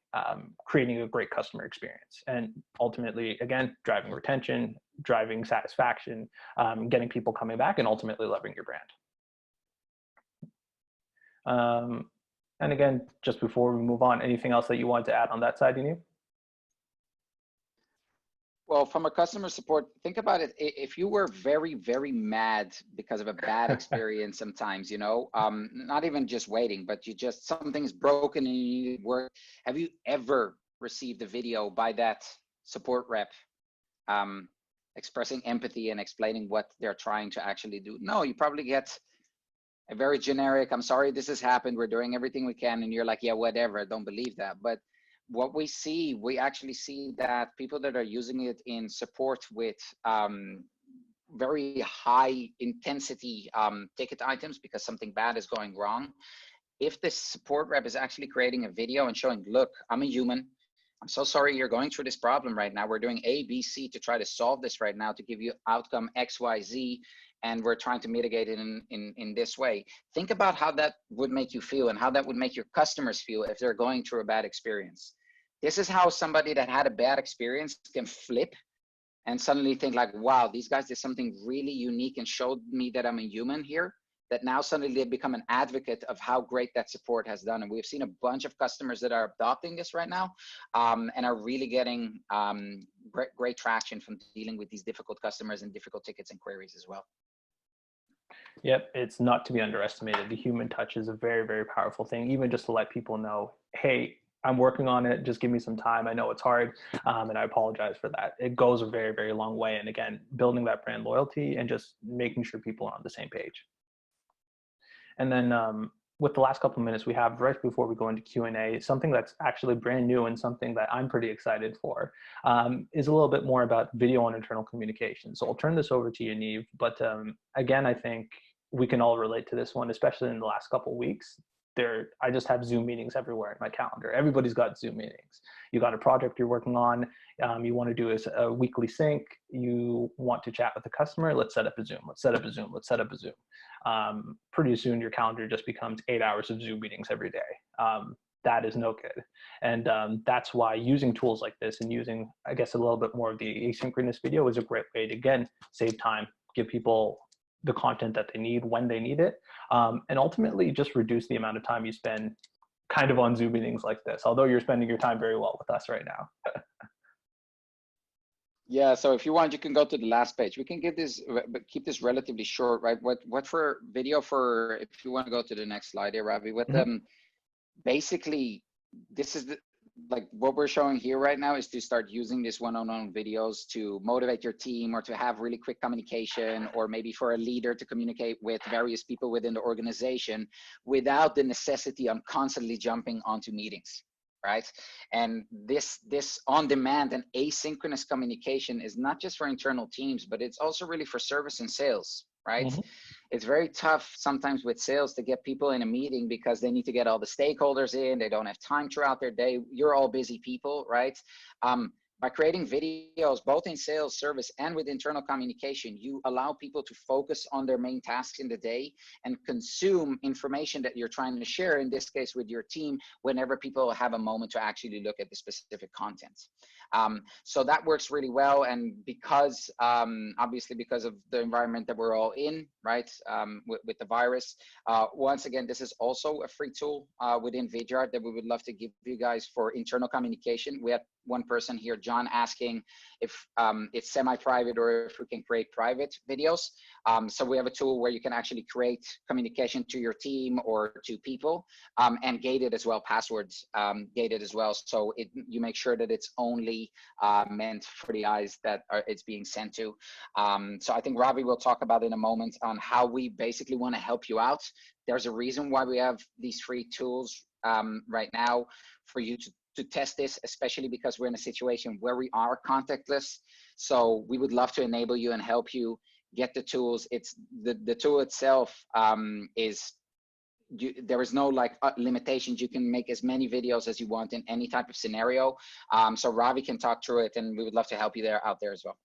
creating a great customer experience. And ultimately, again, driving retention, driving satisfaction, getting people coming back, and ultimately loving your brand. And again, just before we move on, anything else that you want to add on that side, Yaniv? Well, from a customer support, think about it. If you were very, very mad because of a bad experience sometimes, you know, not even just waiting, but you just, something's broken and you need work. Have you ever received a video by that support rep expressing empathy and explaining what they're trying to actually do? No, you probably get a very generic, I'm sorry this has happened, we're doing everything we can, and you're like, yeah, whatever, I don't believe that. But what we see, we actually see that people that are using it in support with very high intensity ticket items because something bad is going wrong, if the support rep is actually creating a video and showing, look, I'm a human, I'm so sorry you're going through this problem right now, we're doing A, B, C to try to solve this right now to give you outcome X, Y, Z, and we're trying to mitigate it in this way. Think about how that would make you feel and how that would make your customers feel if they're going through a bad experience. This is how somebody that had a bad experience can flip and suddenly think like, wow, these guys did something really unique and showed me that I'm a human here, that now suddenly they become an advocate of how great that support has done. And we've seen a bunch of customers that are adopting this right now and are really getting great traction from dealing with these difficult customers and difficult tickets and queries as well. Yep, it's not to be underestimated. The human touch is a very, very powerful thing, even just to let people know, hey, I'm working on it, just give me some time. I know it's hard, and I apologize for that. It goes a very, very long way. And again, building that brand loyalty and just making sure people are on the same page. And then with the last couple of minutes we have right before we go into Q&A, something that's actually brand new and something that I'm pretty excited for is a little bit more about video and internal communication. So I'll turn this over to Yaniv, but again, I think we can all relate to this one, especially in the last couple of weeks. I just have Zoom meetings everywhere in my calendar. Everybody's got Zoom meetings. You got a project you're working on, you want to do a weekly sync, you want to chat with the customer, let's set up a Zoom, let's set up a Zoom, let's set up a Zoom. Pretty soon your calendar just becomes 8 hours of Zoom meetings every day. That is no good. And that's why using tools like this and using, I guess, a little bit more of the asynchronous video is a great way to, again, save time, give people the content that they need when they need it, and ultimately just reduce the amount of time you spend kind of on Zoom meetings like this, although you're spending your time very well with us right now. Yeah, so if you want, you can go to the last page. We can get this, but keep this relatively short, right? What for video for, if you want to go to the next slide here, Ravi, with basically, this is like what we're showing here right now is to start using these one-on-one videos to motivate your team or to have really quick communication, or maybe for a leader to communicate with various people within the organization without the necessity on constantly jumping onto meetings, right? And this on-demand and asynchronous communication is not just for internal teams, but it's also really for service and sales, right? It's very tough sometimes with sales to get people in a meeting because they need to get all the stakeholders in. They don't have time throughout their day. You're all busy people, right? By creating videos, both in sales, service, and with internal communication, you allow people to focus on their main tasks in the day and consume information that you're trying to share, in this case with your team, whenever people have a moment to actually look at the specific content. So that works really well. And because, obviously because of the environment that we're all in, right, with the virus, once again, this is also a free tool within Vidyard that we would love to give you guys for internal communication. We had one person here, John, asking if it's semi-private or if we can create private videos. So we have a tool where you can actually create communication to your team or to people, and gated as well, passwords gated as well. So you make sure that it's only meant for the eyes that it's being sent to. So I think Ravi will talk about in a moment on how we basically want to help you out. There's a reason why we have these free tools right now for you to test this, especially because we're in a situation where we are contactless. So we would love to enable you and help you get the tools. It's the tool itself there is no like limitations. You can make as many videos as you want in any type of scenario. So Ravi can talk through it, and we would love to help you out there as well.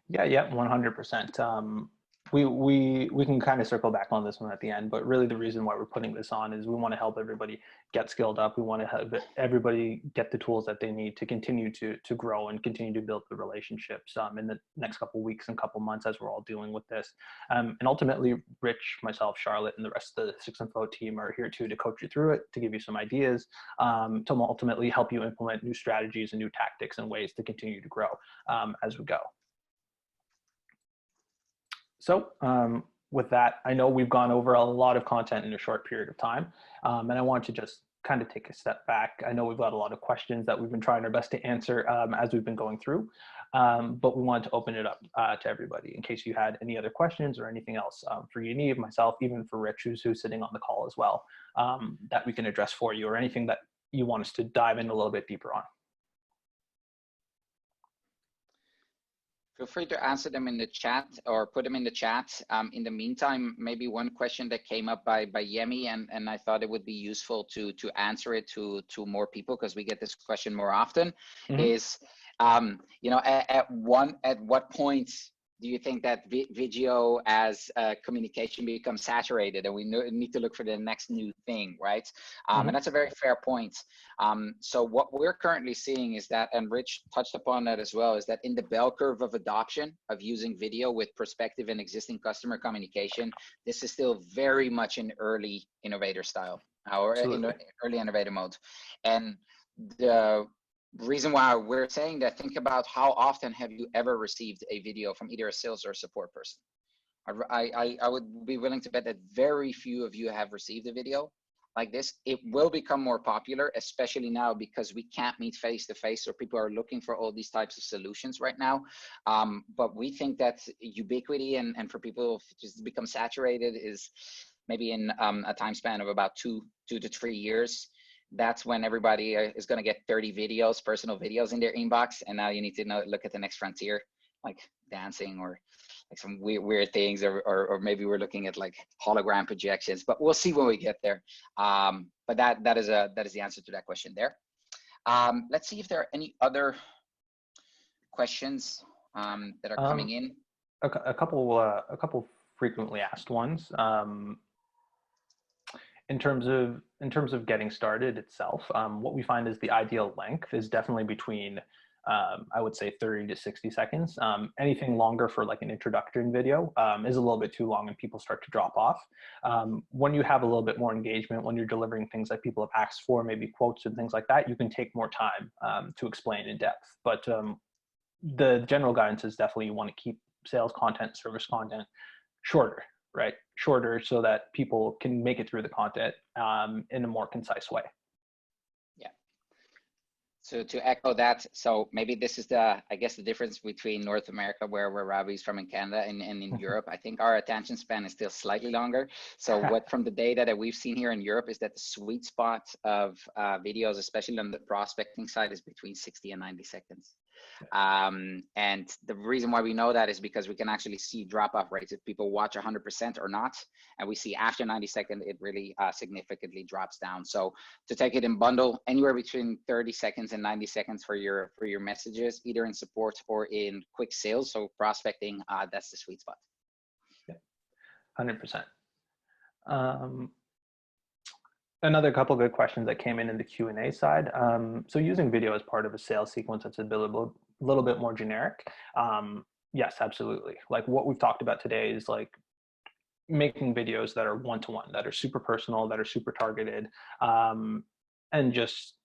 Yeah, 100%. We can kind of circle back on this one at the end, but really the reason why we're putting this on is we want to help everybody get skilled up. We want to help everybody get the tools that they need to continue to grow and continue to build the relationships in the next couple of weeks and couple months as we're all dealing with this. And ultimately, Rich, myself, Charlotte, and the rest of the Six Info team are here too to coach you through it, to give you some ideas, to ultimately help you implement new strategies and new tactics and ways to continue to grow as we go. So with that, I know we've gone over a lot of content in a short period of time, and I want to just kind of take a step back. I know we've got a lot of questions that we've been trying our best to answer as we've been going through, but we wanted to open it up to everybody in case you had any other questions or anything else for Yaniv, myself, even for Rich, who's sitting on the call as well, that we can address for you, or anything that you want us to dive in a little bit deeper on. Feel free to answer them in the chat or put them in the chat. In the meantime, maybe one question that came up by Yemi, and I thought it would be useful to answer it to more people, because we get this question more often, is, you know, at what point do you think that video as communication becomes saturated and we need to look for the next new thing, right? And that's a very fair point. So what we're currently seeing is that, and Rich touched upon that as well, is that in the bell curve of adoption of using video with prospective and existing customer communication, this is still very much in early innovator style, or in early innovator mode. And the reason why we're saying that, think about how often have you ever received a video from either a sales or support person? I would be willing to bet that very few of you have received a video like this. It will become more popular, especially now because we can't meet face to face, so people are looking for all these types of solutions right now. But we think that ubiquity and for people to just become saturated is maybe in a time span of about two to 3 years. That's when everybody is going to get 30 videos, personal videos in their inbox. And now you need to look at the next frontier, like dancing or like some weird things, or maybe we're looking at like hologram projections, but we'll see when we get there. But that is the answer to that question there. Let's see if there are any other questions that are coming in. A couple frequently asked ones. In terms of getting started itself, what we find is the ideal length is definitely between, I would say 30 to 60 seconds. Anything longer for like an introductory video is a little bit too long and people start to drop off. When you have a little bit more engagement, when you're delivering things that people have asked for, maybe quotes and things like that, you can take more time to explain in depth. But the general guidance is definitely you want to keep sales content, service content shorter. Right? Shorter so that people can make it through the content in a more concise way. Yeah. So to echo that, so maybe this is I guess the difference between North America, where Ravi's from, in Canada, and in Europe. I think our attention span is still slightly longer. So what from the data that we've seen here in Europe is that the sweet spot of videos, especially on the prospecting side, is between 60 and 90 seconds. And the reason why we know that is because we can actually see drop-off rates if people watch 100% or not. And we see after 90 seconds, it really significantly drops down. So to take it in bundle, anywhere between 30 seconds and 90 seconds for your messages, either in support or in quick sales. So prospecting, that's the sweet spot. 100%. Another couple of good questions that came in the Q&A side. So using video as part of a sales sequence that's a little bit more generic. Yes, absolutely. Like what we've talked about today is like making videos that are one-to-one, that are super personal, that are super targeted, and just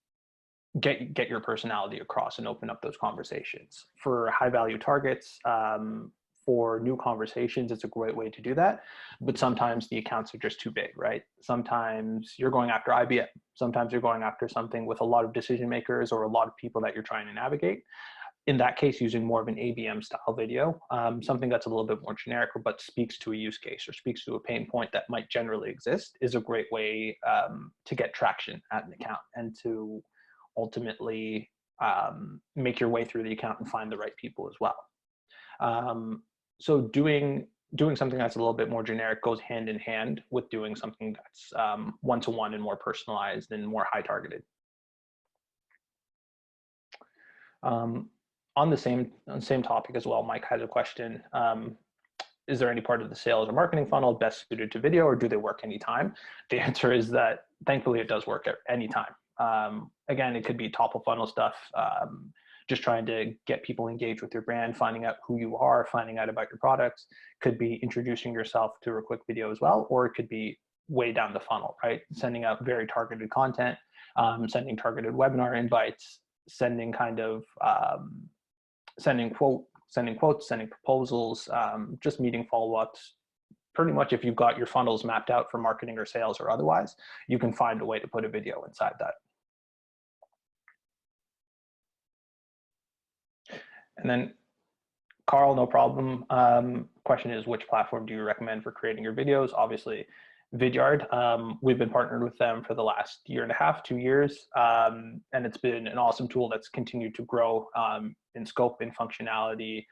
get your personality across and open up those conversations. For high value targets, for new conversations, it's a great way to do that. But sometimes the accounts are just too big, right? Sometimes you're going after IBM. Sometimes you're going after something with a lot of decision makers or a lot of people that you're trying to navigate. In that case, using more of an ABM style video, something that's a little bit more generic, but speaks to a use case or speaks to a pain point that might generally exist, is a great way to get traction at an account and to ultimately make your way through the account and find the right people as well. So doing something that's a little bit more generic goes hand in hand with doing something that's one-to-one and more personalized and more high targeted. On the same topic as well, Mike has a question. Is there any part of the sales or marketing funnel best suited to video, or do they work anytime? The answer is that thankfully it does work at any time. Again, it could be top of funnel stuff, just trying to get people engaged with your brand, finding out who you are, finding out about your products. Could be introducing yourself to a quick video as well, or it could be way down the funnel, right? Sending out very targeted content, sending targeted webinar invites, sending quotes, sending proposals, just meeting follow-ups. Pretty much if you've got your funnels mapped out for marketing or sales or otherwise, you can find a way to put a video inside that. And then Carl, no problem. Question is, which platform do you recommend for creating your videos? Obviously, Vidyard. We've been partnered with them for the last 1.5 to 2 years. And it's been an awesome tool that's continued to grow in scope and functionality,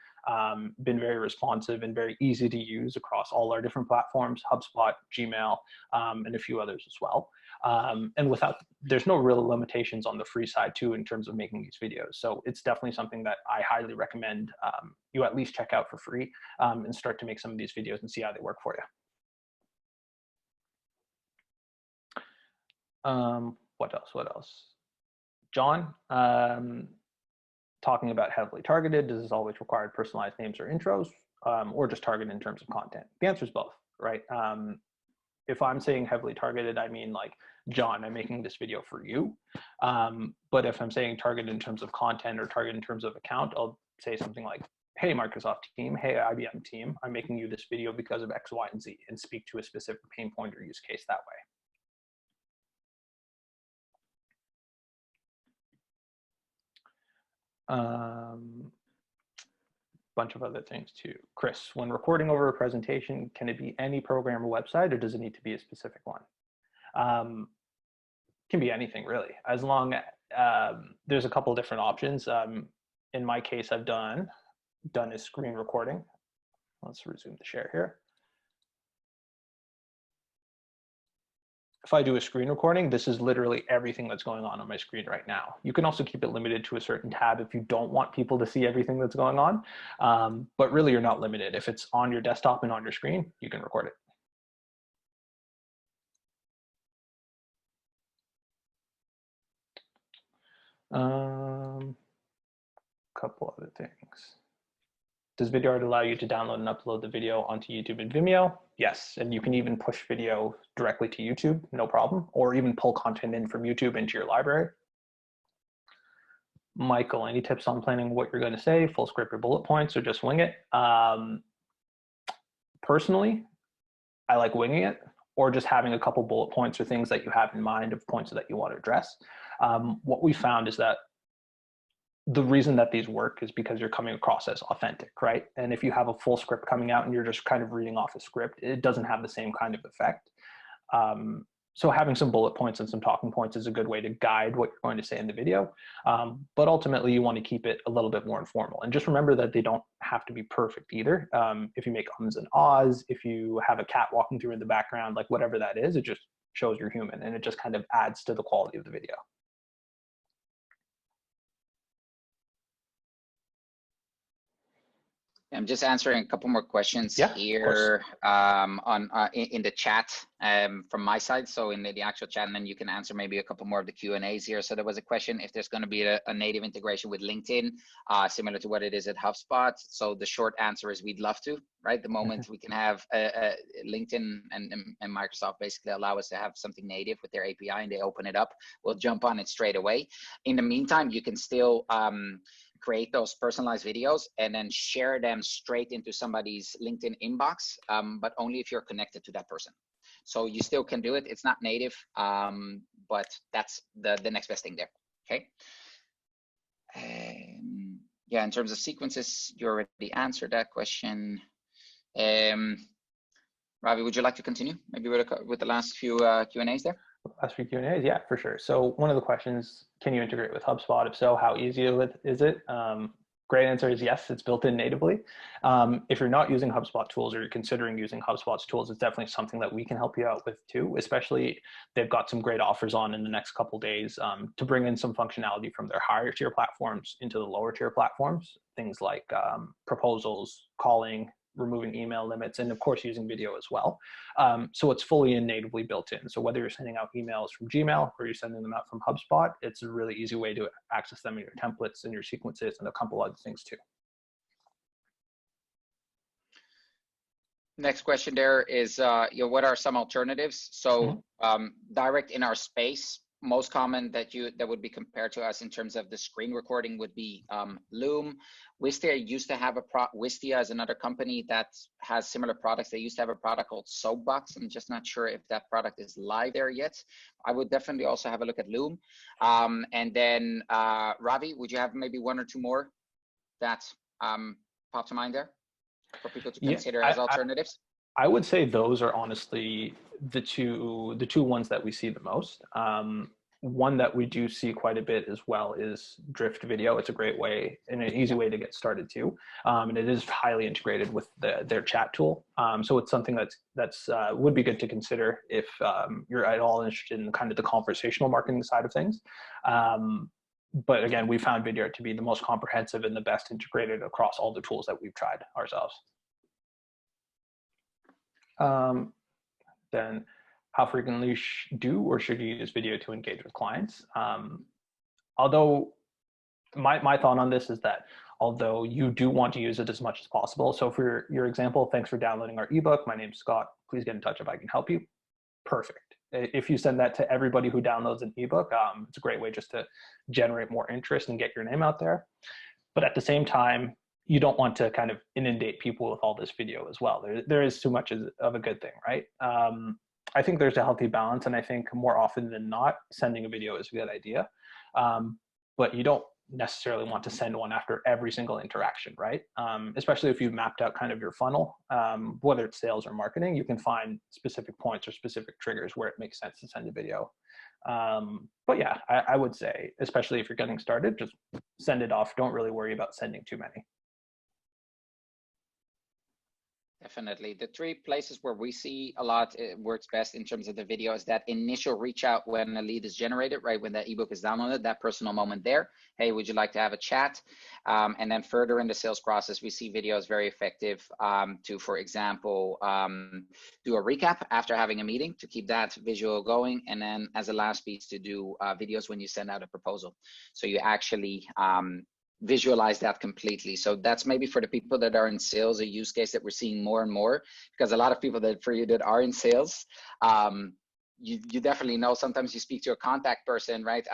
been very responsive and very easy to use across all our different platforms, HubSpot, Gmail, and a few others as well. And there's no real limitations on the free side too in terms of making these videos. So it's definitely something that I highly recommend you at least check out for free and start to make some of these videos and see how they work for you. What else? John, talking about heavily targeted, does this always require personalized names or intros, or just targeted in terms of content? The answer is both, right? If I'm saying heavily targeted, I mean like, John, I'm making this video for you. But if I'm saying targeted in terms of content or targeted in terms of account, I'll say something like, hey, Microsoft team, hey, IBM team, I'm making you this video because of X, Y, and Z, and speak to a specific pain point or use case that way. Bunch of other things too. Chris, when recording over a presentation, can it be any program or website, or does it need to be a specific one? Can be anything really, as long there's a couple of different options. In my case, I've done a screen recording. Let's resume the share here. If I do a screen recording, this is literally everything that's going on my screen right now. You can also keep it limited to a certain tab if you don't want people to see everything that's going on. But really, you're not limited. If it's on your desktop and on your screen, you can record it. Couple other things. Does Vidyard allow you to download and upload the video onto YouTube and Vimeo? Yes, and you can even push video directly to YouTube, no problem, or even pull content in from YouTube into your library. Michael, any tips on planning what you're going to say, full script or bullet points, or just wing it? Personally, I like winging it, or just having a couple bullet points or things that you have in mind of points that you want to address. What we found is that the reason that these work is because you're coming across as authentic, right? And if you have a full script coming out and you're just kind of reading off a script, it doesn't have the same kind of effect. so having some bullet points and some talking points is a good way to guide what you're going to say in the video. But ultimately, you want to keep it a little bit more informal. And just remember that they don't have to be perfect either. If you make ums and ahs, if you have a cat walking through in the background, like whatever that is, it just shows you're human, and it just kind of adds to the quality of the video. I'm just answering a couple more questions here in the chat from my side. So in the actual chat, and then you can answer maybe a couple more of the Q&As here. So there was a question if there's going to be a native integration with LinkedIn, similar to what it is at HubSpot. So the short answer is we'd love to, right? The moment we can have LinkedIn and Microsoft basically allow us to have something native with their API and they open it up, we'll jump on it straight away. In the meantime, you can still create those personalized videos and then share them straight into somebody's LinkedIn inbox, but only if you're connected to that person. So you still can do it. It's not native, but that's the next best thing there, okay? Yeah, in terms of sequences, you already answered that question. Ravi, would you like to continue maybe with the last few Q&As there? Last few Q&As, yeah, for sure. So one of the questions, can you integrate with HubSpot? If so, how easy is it? Great answer is yes, it's built in natively. If you're not using HubSpot tools or you're considering using HubSpot's tools, it's definitely something that we can help you out with too, especially they've got some great offers on in the next couple of days to bring in some functionality from their higher tier platforms into the lower tier platforms, things like proposals, calling, removing email limits, and of course using video as well. So it's fully and natively built in. So whether you're sending out emails from Gmail or you're sending them out from HubSpot, it's a really easy way to access them in your templates and your sequences and a couple other things too. Next question there is, what are some alternatives? So direct in our space, most common that would be compared to us in terms of the screen recording would be Loom. Wistia used to have Wistia is another company that has similar products. They used to have a product called Soapbox. I'm just not sure if that product is live there yet. I would definitely also have a look at Loom. And then Ravi, would you have maybe one or two more that pop to mind there for people to consider as alternatives? I would say those are honestly the two ones that we see the most. One that we do see quite a bit as well is Drift Video. It's a great way and an easy way to get started too. And it is highly integrated with their chat tool. So it's something that's would be good to consider if you're at all interested in kind of the conversational marketing side of things. But again, we found Vidyard to be the most comprehensive and the best integrated across all the tools that we've tried ourselves. Then how frequently do or should you use video to engage with clients? Although my thought on this is that although you do want to use it as much as possible. So for your example, thanks for downloading our ebook. My name's Scott. Please get in touch if I can help you. Perfect. If you send that to everybody who downloads an ebook, it's a great way just to generate more interest and get your name out there. But at the same time, you don't want to kind of inundate people with all this video as well. There is too much of a good thing, right? I think there's a healthy balance, and I think more often than not, sending a video is a good idea. But you don't necessarily want to send one after every single interaction, right? Especially if you've mapped out kind of your funnel, whether it's sales or marketing, you can find specific points or specific triggers where it makes sense to send a video. But yeah, I would say, especially if you're getting started, just send it off. Don't really worry about sending too many. Definitely. The three places where we see a lot it works best in terms of the video is that initial reach out when a lead is generated, right? When that ebook is downloaded, that personal moment there. Hey, would you like to have a chat? And then further in the sales process, we see videos very effective to, for example, do a recap after having a meeting to keep that visual going. And then as a last piece to do videos when you send out a proposal. So you actually visualize that completely. So that's maybe for the people that are in sales, a use case that we're seeing more and more, because a lot of people that are in sales, you definitely know sometimes you speak to a contact person, right,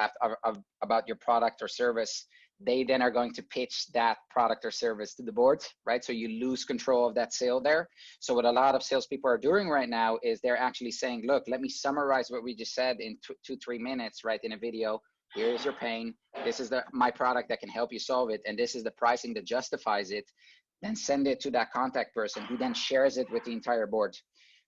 about your product or service. They then are going to pitch that product or service to the board, right? So you lose control of that sale there. So what a lot of salespeople are doing right now is they're actually saying, look, let me summarize what we just said in 2-3 minutes, right, in a video. Here's your pain. This is my product that can help you solve it. And this is the pricing that justifies it. Then send it to that contact person who then shares it with the entire board.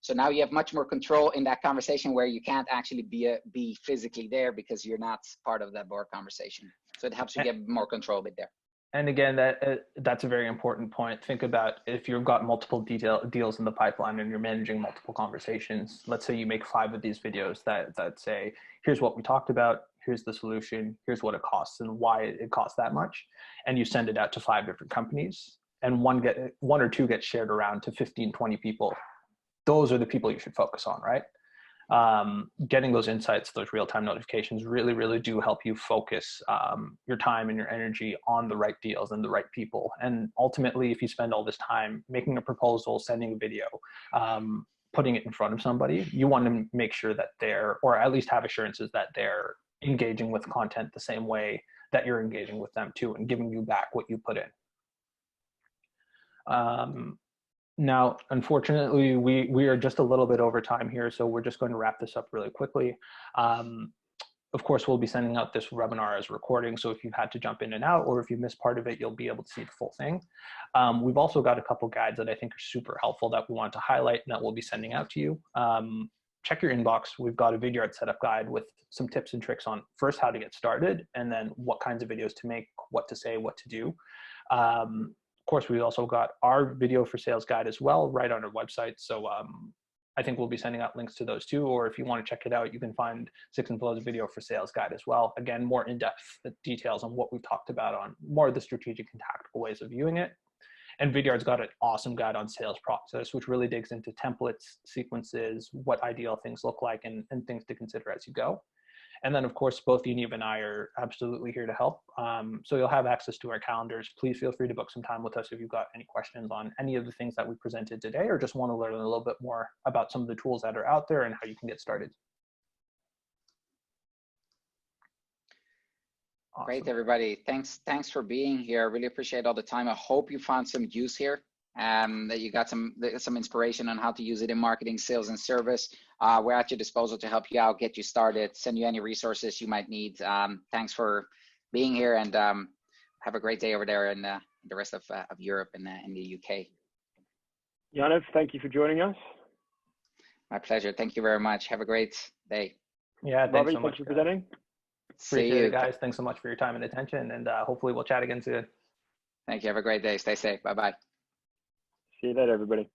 So now you have much more control in that conversation where you can't actually be physically there because you're not part of that board conversation. So it helps you get more control a bit there. And again, that's a very important point. Think about if you've got multiple deals in the pipeline and you're managing multiple conversations. Let's say you make 5 of these videos that say, here's what we talked about, here's the solution, here's what it costs and why it costs that much. And you send it out to 5 different companies and one or two get shared around to 15, 20 people. Those are the people you should focus on, right? Getting those insights, those real-time notifications really, really do help you focus your time and your energy on the right deals and the right people. And ultimately, if you spend all this time making a proposal, sending a video, putting it in front of somebody, you want to make sure that they're, or at least have assurances that they're engaging with content the same way that you're engaging with them too, and giving you back what you put in. Now, unfortunately, we are just a little bit over time here, so we're just going to wrap this up really quickly. Of course, we'll be sending out this webinar as a recording, so if you've had to jump in and out, or if you missed part of it, you'll be able to see the full thing. We've also got a couple guides that I think are super helpful that we want to highlight and that we'll be sending out to you. Check your inbox. We've got a Vidyard setup guide with some tips and tricks on first how to get started, and then what kinds of videos to make, what to say, what to do. Of course, we also got our video for sales guide as well, right on our website. So I think we'll be sending out links to those too, or if you want to check it out, you can find Six and Flow's video for sales guide as well. Again, more in-depth details on what we've talked about on more of the strategic and tactical ways of viewing it. And Vidyard's got an awesome guide on sales process, which really digs into templates, sequences, what ideal things look like, and things to consider as you go. And then, of course, both Yaniv and I are absolutely here to help. So you'll have access to our calendars. Please feel free to book some time with us if you've got any questions on any of the things that we presented today, or just want to learn a little bit more about some of the tools that are out there and how you can get started. Awesome. Great, everybody. Thanks for being here. Really appreciate all the time. I hope you found some use here. That you got some inspiration on how to use it in marketing, sales, and service. We're at your disposal to help you out, get you started, send you any resources you might need. Thanks for being here, and have a great day over there in the rest of Europe and in the UK. Yaniv, thank you for joining us. My pleasure. Thank you very much. Have a great day. Yeah, thanks so much. Thanks for presenting. Appreciate it, guys. Thanks so much for your time and attention, and hopefully we'll chat again soon. Thank you. Have a great day. Stay safe. Bye-bye. See you later, everybody.